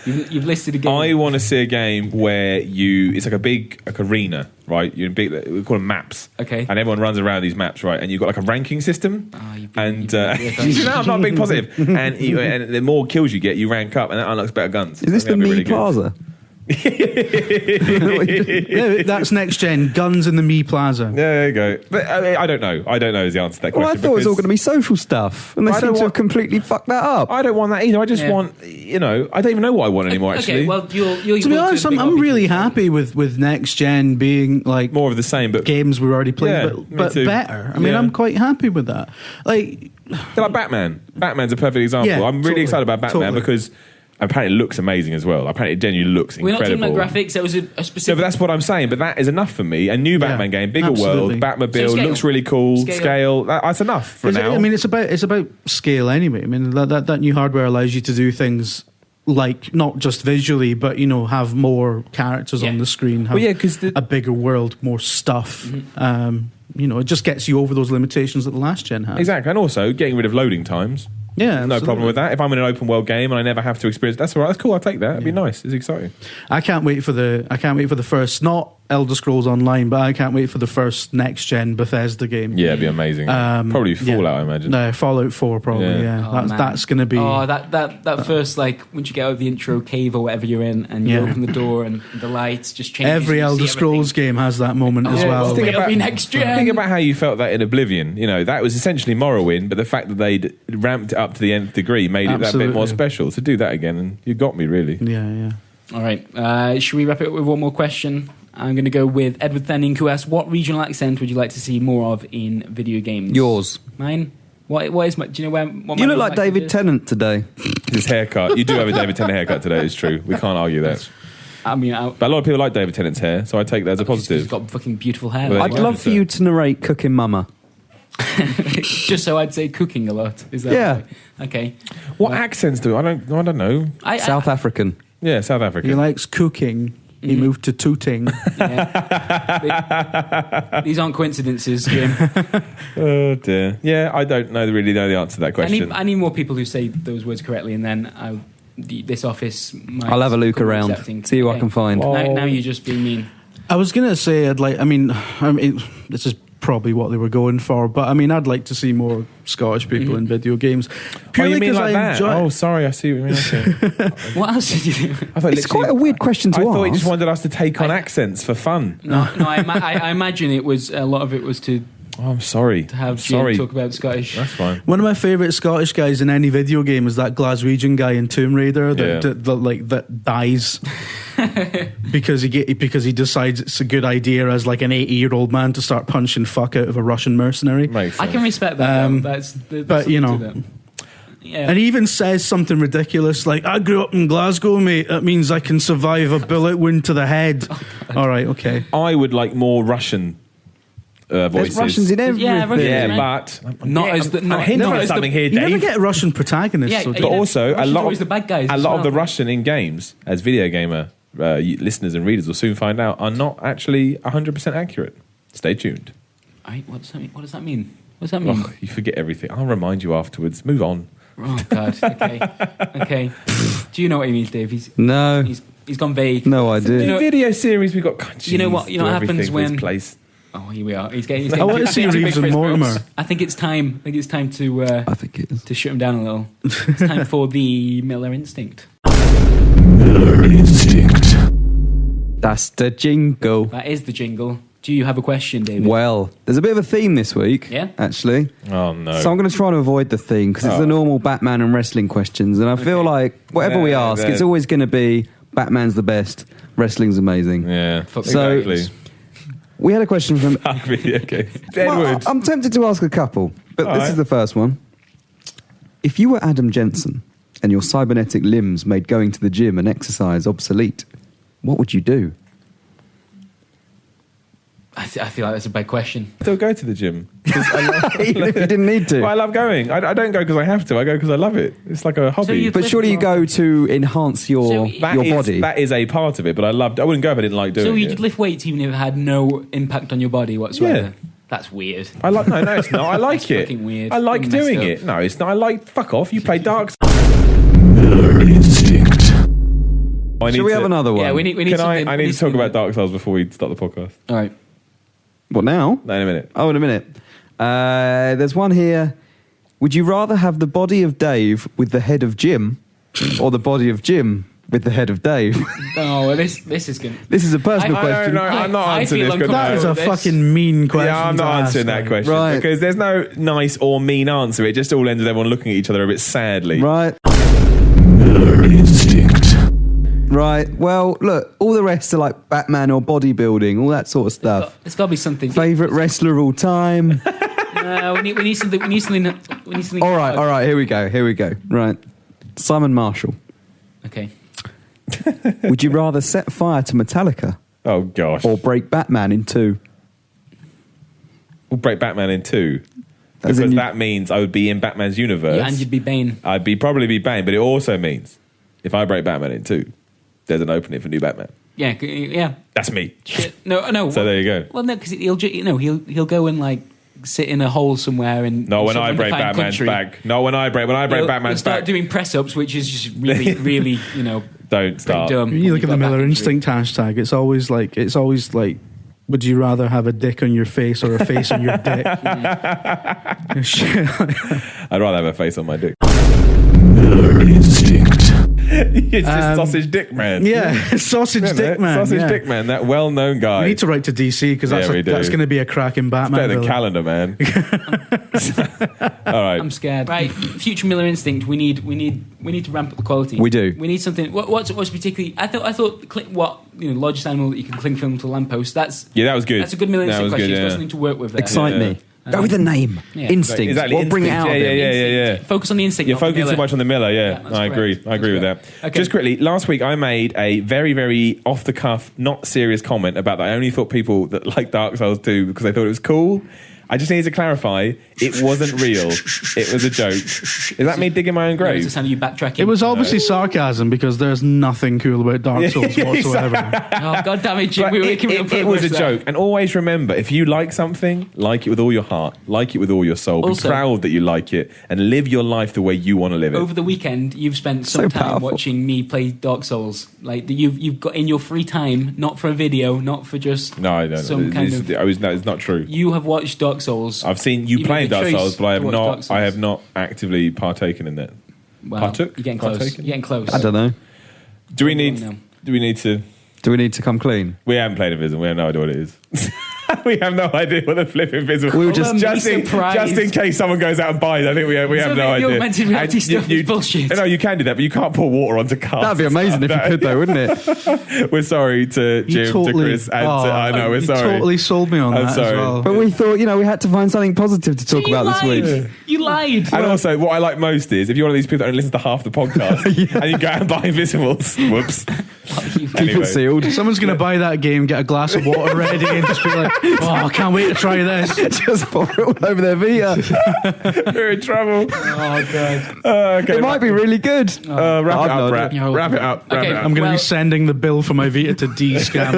Speaker 1: You've listed a game.
Speaker 3: I want to see a game where it's like a big arena, right? You're in big, we call them maps.
Speaker 1: Okay.
Speaker 3: And everyone runs around these maps, right? And you've got like a ranking system. No, I'm not being positive. and the more kills you get, you rank up, and that unlocks better guns.
Speaker 2: Is this the Me really Plaza?
Speaker 4: That's next gen. Guns in the Me Plaza.
Speaker 3: There you go. But I don't know. I don't know is the answer to that question.
Speaker 2: Well, I thought it was all going to be social stuff, and they seem to have completely fucked that up.
Speaker 3: I don't want that either. I just want, I don't even know what I want anymore. Actually,
Speaker 1: okay. Well, you're
Speaker 4: to be honest, I'm really happy with next gen being like
Speaker 3: more of the same, but
Speaker 4: games we're already playing, but better. I mean, I'm quite happy with that. Like
Speaker 3: Batman. Batman's a perfect example.
Speaker 4: Yeah,
Speaker 3: I'm really excited about Batman because. Apparently it looks amazing as well. Apparently it genuinely looks incredible.
Speaker 1: We're not talking about graphics. That was a specific...
Speaker 3: No, but that's what I'm saying. But that is enough for me. A new Batman game, bigger world, Batmobile, looks really cool, scale. That's enough for now.
Speaker 4: I mean, it's about scale anyway. I mean, that new hardware allows you to do things like not just visually, but have more characters on the screen, have a bigger world, more stuff. Mm-hmm. It just gets you over those limitations that the last gen had.
Speaker 3: Exactly, and also getting rid of loading times.
Speaker 4: Yeah,
Speaker 3: no problem with that. If I'm in an open world game and I never have to experience, that's all right. That's cool. I'll take that. It'd be nice. It's exciting.
Speaker 4: I can't wait for the first, not Elder Scrolls Online, but I can't wait for the first next gen Bethesda game.
Speaker 3: Yeah, it'd be amazing. Probably Fallout, I imagine.
Speaker 4: No, Fallout 4 probably. Yeah, that's going to be.
Speaker 1: Oh, that first once you get out of the intro cave or whatever you're in, and you open the door and the lights just change.
Speaker 4: Every Elder Scrolls game has that moment as well.
Speaker 1: Think about
Speaker 3: how you felt that in Oblivion. That was essentially Morrowind, but the fact that they'd ramped it up to the nth degree made it that bit more special. To do that again, and you got me really.
Speaker 4: Yeah.
Speaker 1: All right. Should we wrap it up with one more question? I'm going to go with Edward Thenning, who asked, what regional accent would you like to see more of in video games?
Speaker 2: Yours.
Speaker 1: Mine? What is my... Do you know where... What
Speaker 2: you look like David Tennant today.
Speaker 3: His haircut. You do have a David Tennant haircut today, it's true. We can't argue that.
Speaker 1: I mean...
Speaker 3: But a lot of people like David Tennant's hair, so I take that as a positive.
Speaker 1: He's got fucking beautiful hair.
Speaker 2: I'd love for you to narrate Cooking Mama.
Speaker 1: Just so I'd say cooking a lot. Is that right? Okay.
Speaker 3: What accents do I don't know.
Speaker 2: South African.
Speaker 3: Yeah, South African.
Speaker 4: He likes cooking. He moved to Tooting.
Speaker 1: These aren't coincidences, Jim.
Speaker 3: Oh dear. Yeah, I don't really know the answer to that question.
Speaker 1: I need more people who say those words correctly, and then this office might...
Speaker 2: I'll have a look around, see who I can find.
Speaker 1: Now you're just being mean.
Speaker 4: I was going to say, I mean, this is probably what they were going for, but I mean, I'd like to see more Scottish people in video games.
Speaker 3: Purely because I enjoy... Oh, sorry, I see what you mean. Okay.
Speaker 1: What else did you do?
Speaker 2: It's quite a weird question to ask.
Speaker 3: I thought he just wanted us to take on accents for fun.
Speaker 1: No, I imagine a lot of it was to...
Speaker 3: Oh, I'm sorry.
Speaker 1: To have Jim talk about Scottish.
Speaker 3: That's fine.
Speaker 4: One of my favourite Scottish guys in any video game is that Glaswegian guy in Tomb Raider that dies because he decides it's a good idea as like an 80-year-old man to start punching fuck out of a Russian mercenary.
Speaker 1: I can respect that.
Speaker 4: But yeah. And he even says something ridiculous like, I grew up in Glasgow, mate. That means I can survive a bullet wound to the head. All right, okay.
Speaker 3: I would like more Russian voices.
Speaker 2: There's Russians in everything.
Speaker 3: But
Speaker 1: I'm
Speaker 3: hinting at something here, Dave.
Speaker 4: You never get Russian protagonists.
Speaker 3: But also, a lot of
Speaker 1: the bad guys.
Speaker 3: A lot of the Russian in games, as VideoGamer listeners and readers will soon find out, are not actually 100% accurate. Stay tuned.
Speaker 1: What does that mean? What does that mean?
Speaker 3: Oh, you forget everything. I'll remind you afterwards. Move on.
Speaker 1: Oh God. Okay. Do you know what he means, Dave? He's gone vague.
Speaker 2: No idea.
Speaker 3: The video series we got. God,
Speaker 1: you know what happens when. Oh, here we are. He's getting
Speaker 4: I want to see Reeves and Mortimer.
Speaker 1: I think it's time. I think it's time to.
Speaker 2: I think it is
Speaker 1: to shut him down a little. It's time for the Miller Instinct.
Speaker 3: Miller Instinct.
Speaker 2: That's the jingle.
Speaker 1: That is the jingle. Do you have a question, David?
Speaker 2: Well, there's a bit of a theme this week.
Speaker 1: Yeah.
Speaker 2: Actually.
Speaker 3: Oh no.
Speaker 2: So I'm going to try to avoid the theme because it's the normal Batman and wrestling questions, and I feel like whatever we ask, it's always going to be Batman's the best, wrestling's amazing.
Speaker 3: Yeah.
Speaker 2: So
Speaker 3: exactly.
Speaker 2: We had a question from...
Speaker 3: Okay.
Speaker 2: Well, I'm tempted to ask a couple, but this is the first one. If you were Adam Jensen and your cybernetic limbs made going to the gym and exercise obsolete, what would you do?
Speaker 1: I feel like that's a big question.
Speaker 3: Still go to the gym.
Speaker 2: Even if you didn't need to.
Speaker 3: Well, I love going. I don't go because I have to. I go because I love it. It's like a hobby.
Speaker 2: But surely you go to enhance your body.
Speaker 3: That is a part of it, but I wouldn't go if I didn't like doing it.
Speaker 1: So you could lift weights even if it had no impact on your body whatsoever? Yeah. That's weird.
Speaker 3: No, it's not. I like it.
Speaker 1: Fucking weird.
Speaker 3: I like doing it. No, it's not. Fuck off. You play dark.
Speaker 2: Should we have another one?
Speaker 1: Yeah, we need.
Speaker 3: I need to talk about Dark Souls before we start the podcast.
Speaker 1: All right.
Speaker 2: What now?
Speaker 3: No, in a minute.
Speaker 2: Oh, in a minute. There's one here. Would you rather have the body of Dave with the head of Jim, or the body of Jim with the head of Dave?
Speaker 1: Oh, well, this is good.
Speaker 2: This is a personal question.
Speaker 3: No, I'm not answering this.
Speaker 4: That is a fucking mean question.
Speaker 3: Yeah, I'm not answering that question.
Speaker 2: Right.
Speaker 3: Because there's no nice or mean answer. It just all ends with everyone looking at each other a bit sadly.
Speaker 2: Right. Right. Well, look, all the rest are like Batman or bodybuilding, all that sort of stuff.
Speaker 1: It's got to be something.
Speaker 2: Favourite wrestler of all time.
Speaker 1: We need something. We need something.
Speaker 2: All right. Here we go. Right. Simon Marshall.
Speaker 1: Okay.
Speaker 2: Would you rather set fire to Metallica?
Speaker 3: Oh, gosh.
Speaker 2: Or break Batman in two?
Speaker 3: We'll break Batman in two. Because that means I would be in Batman's universe.
Speaker 1: Yeah, and you'd be Bane.
Speaker 3: I'd probably be Bane, but it also means if I break Batman in two, there's an opening for new Batman.
Speaker 1: Yeah.
Speaker 3: That's me.
Speaker 1: Shit. No.
Speaker 3: So there you go.
Speaker 1: Well, no, because he'll go and like sit in a hole somewhere and
Speaker 3: not when I break Batman's back. Not when I break Batman's
Speaker 1: start
Speaker 3: back.
Speaker 1: Doing press ups, which is just really
Speaker 3: Don't start.
Speaker 1: dumb.
Speaker 4: When you look at the Miller Instinct hashtag, it's always like, would you rather have a dick on your face or a face on your dick?
Speaker 3: I'd rather have a face on my dick.
Speaker 2: Miller Instinct.
Speaker 3: It's just Sausage Dick Man.
Speaker 4: Yeah, Sausage Dick Man.
Speaker 3: Sausage Dick Man, that well-known guy.
Speaker 4: We need to write to DC because that's going to be a cracking Batman.
Speaker 3: It's better than Calendar Man. All right,
Speaker 1: I'm scared. Right, future Miller Instinct. We need to ramp up the quality.
Speaker 2: We do.
Speaker 1: We need something. What's particularly? I thought largest animal that you can cling film to a lamppost. That was good. That's a good Miller Instinct question. It's got something to work with there.
Speaker 2: Excite me. Go with the name. Yeah. Instinct.
Speaker 3: Exactly.
Speaker 2: We'll bring it out.
Speaker 3: Yeah.
Speaker 1: Focus on the instinct.
Speaker 3: You're focusing too much on the Miller, I agree. I agree with that. Okay. Just quickly, last week I made a very, very off-the-cuff, not serious comment about that I only thought people that like Dark Souls 2 because they thought it was cool. I just need to clarify, it wasn't real. It was a joke. Is that me digging my own grave?
Speaker 1: It's the sound of you backtracking.
Speaker 4: It was obviously sarcasm because there's nothing cool about Dark Souls whatsoever.
Speaker 1: Oh, God damn it, Jim.
Speaker 3: It was a joke. And always remember, if you like something, like it with all your heart, like it with all your soul. Also, be proud that you like it and live your life the way you want to live it.
Speaker 1: Over the weekend, you've spent some time watching me play Dark Souls. Like, you've got in your free time, not for a video, not for just
Speaker 3: it's not true.
Speaker 1: You have watched Dark Souls.
Speaker 3: I've seen you playing Dark Souls, but I have not actively partaken in that.
Speaker 1: Well,
Speaker 3: Partook?
Speaker 1: You're getting close. You're getting close.
Speaker 2: I don't know.
Speaker 3: Do we need to come clean? We haven't played Invisible. We have no idea what it is. We have no idea what the flip Invisible.
Speaker 2: We were
Speaker 3: just in case someone goes out and buys. I think we have no idea.
Speaker 1: Your augmented reality stuff is bullshit.
Speaker 3: No, you can do that, but you can't pour water onto cars.
Speaker 2: That'd be amazing if you could, though, wouldn't it?
Speaker 3: We're sorry to Jim, to Chris, and I know we're sorry.
Speaker 4: You totally sold me on that as well.
Speaker 2: But we thought, we had to find something positive to talk about this week.
Speaker 1: You lied.
Speaker 3: And also, what I like most is if you're one of these people that only listen to half the podcast and you go out and buy Invisibles. Whoops.
Speaker 2: Keep it sealed.
Speaker 4: Someone's going to buy that game, get a glass of water ready, and just be like, I can't wait to try this.
Speaker 2: Just pour it all over their Vita.
Speaker 3: We're in trouble.
Speaker 1: Oh, God.
Speaker 2: Okay, it might be really good.
Speaker 3: Wrap it up.
Speaker 4: I'm going to be sending the bill for my Vita to D-Scam.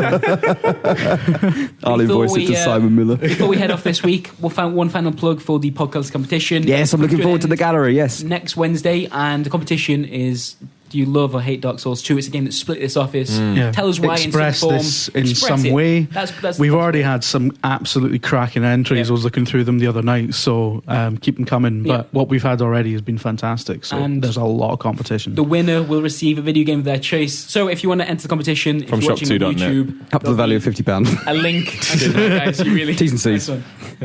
Speaker 2: I'll invoice it to Simon Miller.
Speaker 1: Before we head off this week, we'll find one final plug for the podcast competition.
Speaker 2: Yes, I'm looking forward to the gallery, yes.
Speaker 1: Next Wednesday, and the competition is... Do you love or hate Dark Souls 2? It's a game that split this office. Tell us why
Speaker 4: Express
Speaker 1: in some form.
Speaker 4: This in some way.
Speaker 1: That's
Speaker 4: We've already had some absolutely cracking entries. I was looking through them the other night, so keep them coming. But what we've had already has been fantastic, so there's a lot of competition.
Speaker 1: The winner will receive a video game of their choice. So if you want to enter the competition,
Speaker 3: from
Speaker 1: if you're watching on YouTube,
Speaker 2: up to the value of £50.
Speaker 1: A link. Guys, you really
Speaker 2: T's and C's.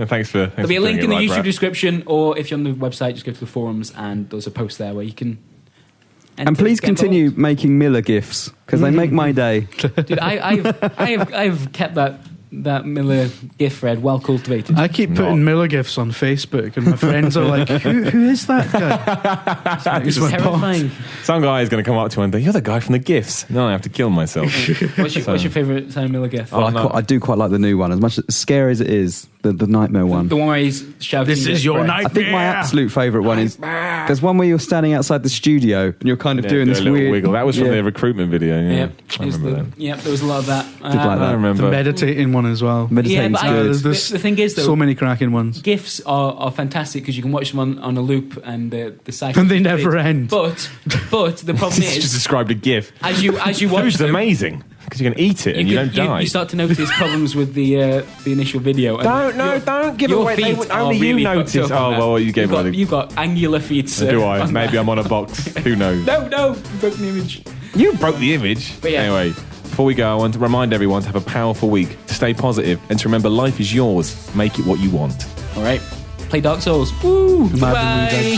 Speaker 3: Thanks for
Speaker 1: there'll be a link in the YouTube description, or if you're on the website, just go to the forums and there's a post there where you can.
Speaker 2: And please continue making Miller gifs because they make my day.
Speaker 1: Dude, I've kept that Miller GIF thread well cultivated.
Speaker 4: I keep putting Miller GIFs on Facebook, and my friends are like, "Who is that guy?"
Speaker 1: It's terrifying.
Speaker 3: Some guy is going to come up to you and be, "You're the guy from the GIFs." No, I have to kill myself.
Speaker 1: What's your favourite Simon Miller GIF?
Speaker 2: I do quite like the new one, as much as scary as it is. The nightmare one.
Speaker 1: The one where he's shouting.
Speaker 4: This is your nightmare.
Speaker 2: I think my absolute favourite one is there's one where you're standing outside the studio and you're kind of doing this weird
Speaker 3: wiggle. That was from the recruitment video. Yeah, I remember that.
Speaker 1: Yeah, there was a lot of that.
Speaker 3: I remember
Speaker 4: the meditating one as well.
Speaker 2: Meditating's good.
Speaker 1: The thing is, though,
Speaker 4: so many cracking ones.
Speaker 1: GIFs are fantastic because you can watch them on a loop and the cycle.
Speaker 4: And they never end.
Speaker 1: But the problem is,
Speaker 3: just described a GIF.
Speaker 1: As you watch
Speaker 3: Food's
Speaker 1: them,
Speaker 3: amazing. Because you can eat it and you don't die.
Speaker 1: You start to notice problems with the initial video.
Speaker 3: Don't give away. Only you
Speaker 1: really
Speaker 3: notice. Oh, well, you gave away.
Speaker 1: You've got angular feet.
Speaker 3: Do I? Maybe I'm on a box. Who knows?
Speaker 1: No, you broke the image.
Speaker 3: You broke the image. But yeah. Anyway, before we go, I want to remind everyone to have a powerful week, to stay positive, and to remember life is yours. Make it what you want.
Speaker 1: All right. Play Dark Souls. Woo! Bye.